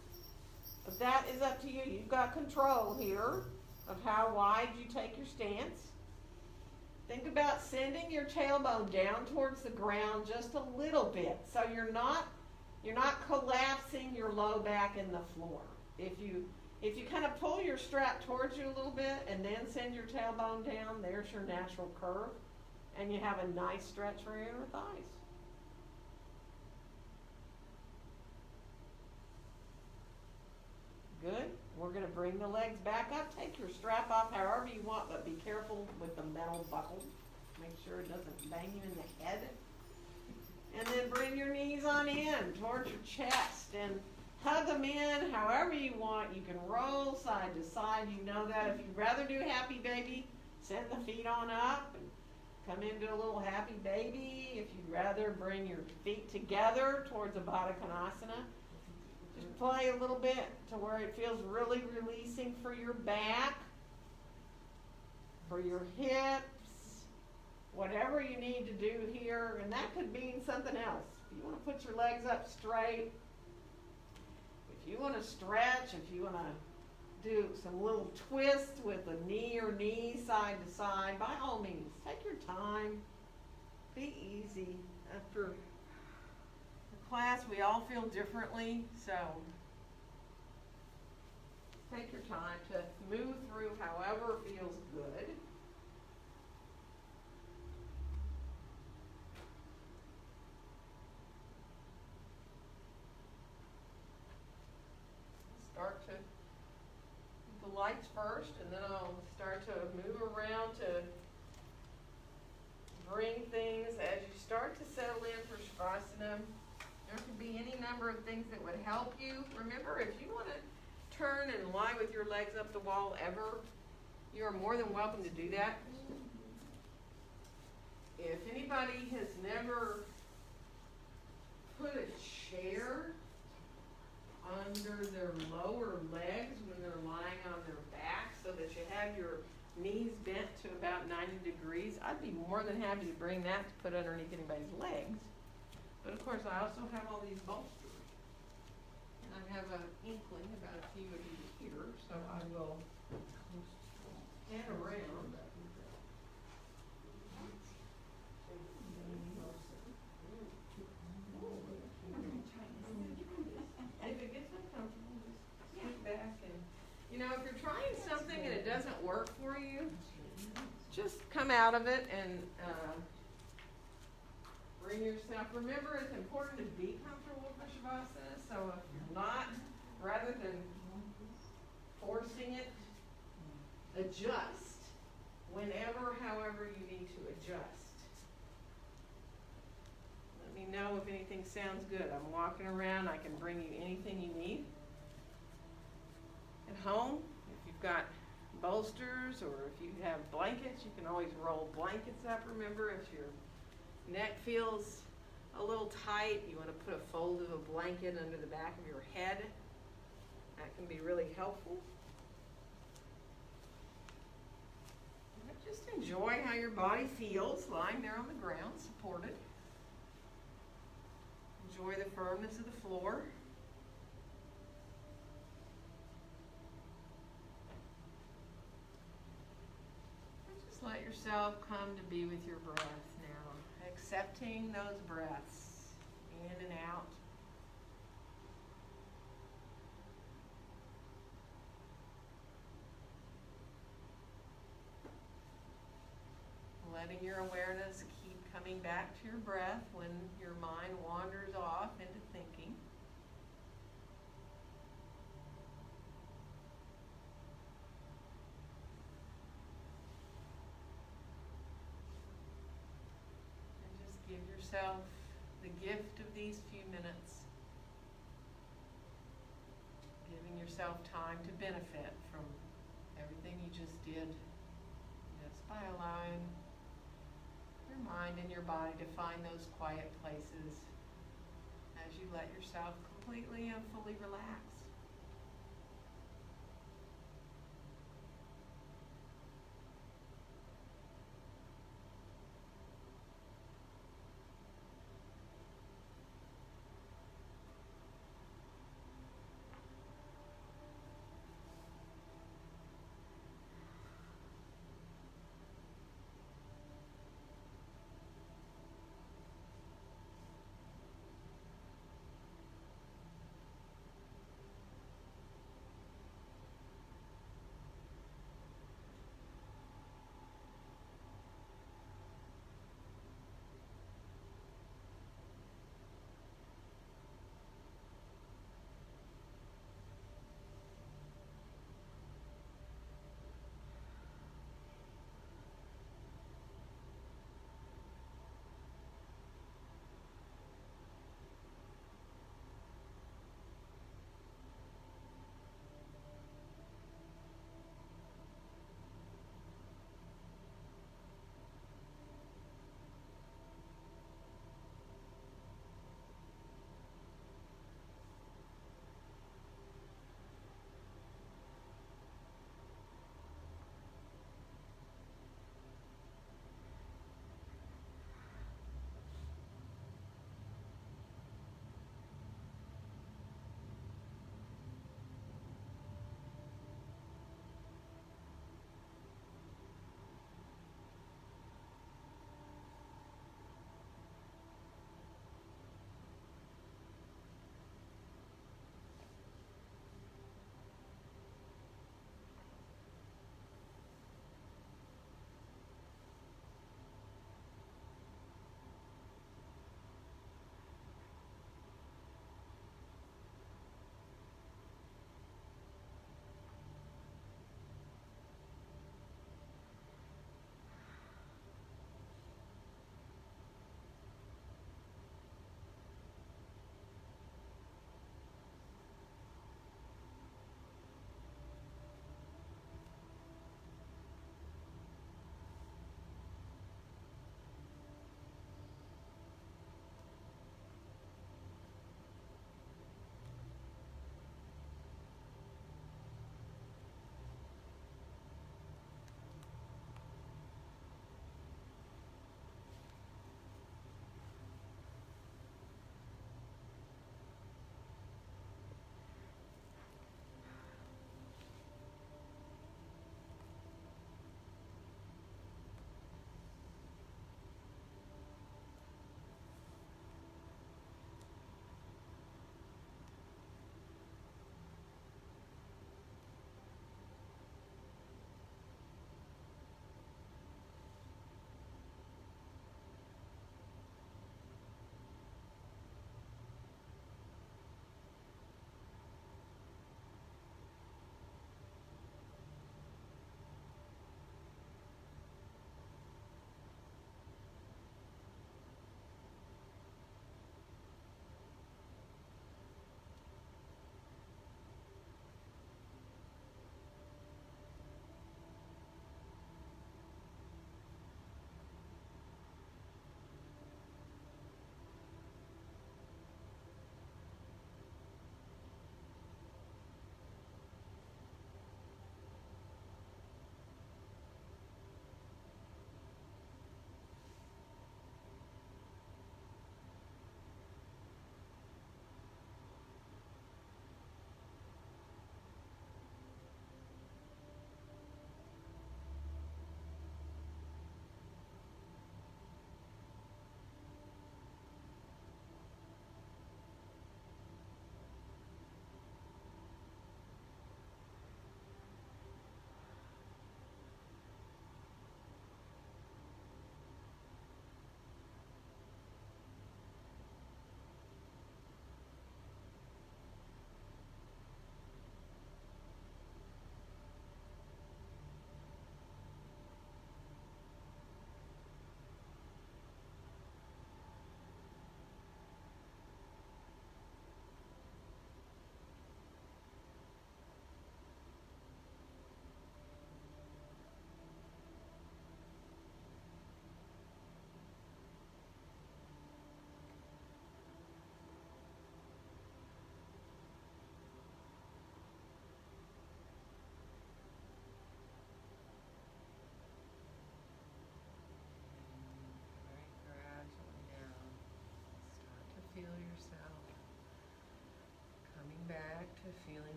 But that is up to you. You've got control here of how wide you take your stance. Think about sending your tailbone down towards the ground just a little bit, so you're not collapsing your low back in the floor. If you kind of pull your strap towards you a little bit and then send your tailbone down, there's your natural curve, and you have a nice stretch for your inner thighs. Good. We're going to bring the legs back up. Take your strap off however you want, but be careful with the metal buckle. Make sure it doesn't bang you in the head. And then bring your knees on in towards your chest and hug them in however you want. You can roll side to side. You know that. If you'd rather do happy baby, send the feet on up and come into a little happy baby. If you'd rather bring your feet together towards a Baddha Konasana, just play a little bit to where it feels really releasing for your back, for your hips, whatever you need to do here. And that could mean something else. If you want to put your legs up straight, if you want to stretch, if you want to do some little twists with the knee or knees side to side, by all means, take your time. Be easy. After class, we all feel differently, so take your time to move through however feels good. Start to the lights first, and then I'll start to move around to bring things as you start to settle in for Shavasana. There could be any number of things that would help you. Remember, if you want to turn and lie with your legs up the wall ever, you are more than welcome to do that. If anybody has never put a chair under their lower legs when they're lying on their back so that you have your knees bent to about 90 degrees, I'd be more than happy to bring that to put underneath anybody's legs. But of course, I also have all these bolsters. And I have an inkling about a few of you here, so I will head around. If it gets uncomfortable, just scoot back and, you know, if you're trying something and it doesn't work for you, just come out of it and bring yourself. Remember, it's important to be comfortable for Shavasana, so if you're not, rather than forcing it, adjust whenever, however you need to adjust. Let me know if anything sounds good. I'm walking around. I can bring you anything you need. At home, if you've got bolsters or if you have blankets, you can always roll blankets up. Remember, if your neck feels a little tight, you want to put a fold of a blanket under the back of your head. That can be really helpful. Just enjoy how your body feels lying there on the ground, supported. Enjoy the firmness of the floor. And just let yourself come to be with your breath now, accepting those breaths in and out. Letting your awareness keep coming back to your breath when your mind wanders off into thinking. And just give yourself the gift of these few minutes, giving yourself time to benefit from everything you just did, just by allowing your mind and your body to find those quiet places as you let yourself completely and fully relax.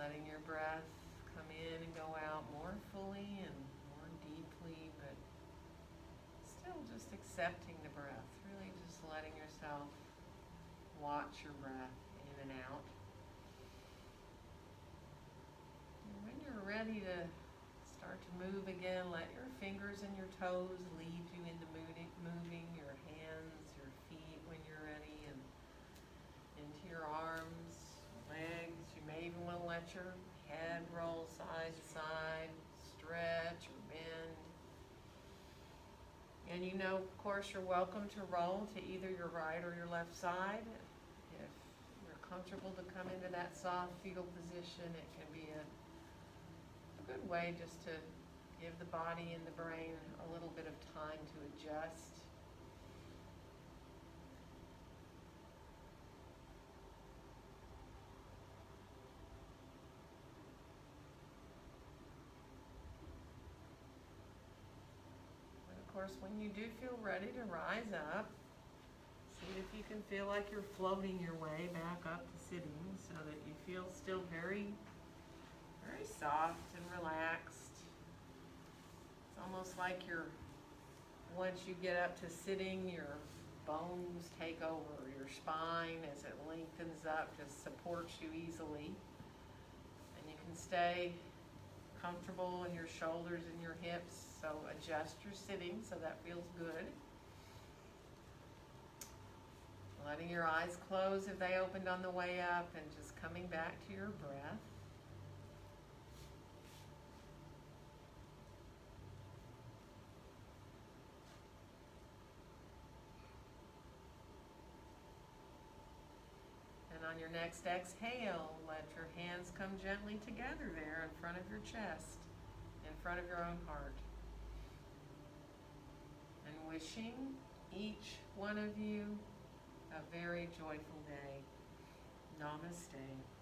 letting your breath come in and go out more fully and more deeply, but still just accepting the breath, really just letting yourself watch your breath in and out. And when you're ready to start to move again, let your fingers and your toes lead you into moving your hands, your feet when you're ready, and into your arms, legs. You may even want to let your head roll side to side, stretch or bend. And you know, of course, you're welcome to roll to either your right or your left side. If you're comfortable to come into that soft fetal position, it can be a good way just to give the body and the brain a little bit of time to adjust. And of course, when you do feel ready to rise up, see if you can feel like you're floating your way back up to sitting so that you feel still very, very soft and relaxed. It's almost like once you get up to sitting, your bones take over. Your spine, as it lengthens up, just supports you easily. And you can stay comfortable in your shoulders and your hips, so adjust your sitting so that feels good. Letting your eyes close if they opened on the way up, and just coming back to your breath. And on your next exhale, let your hands come gently together there in front of your chest, in front of your own heart. And wishing each one of you a very joyful day. Namaste.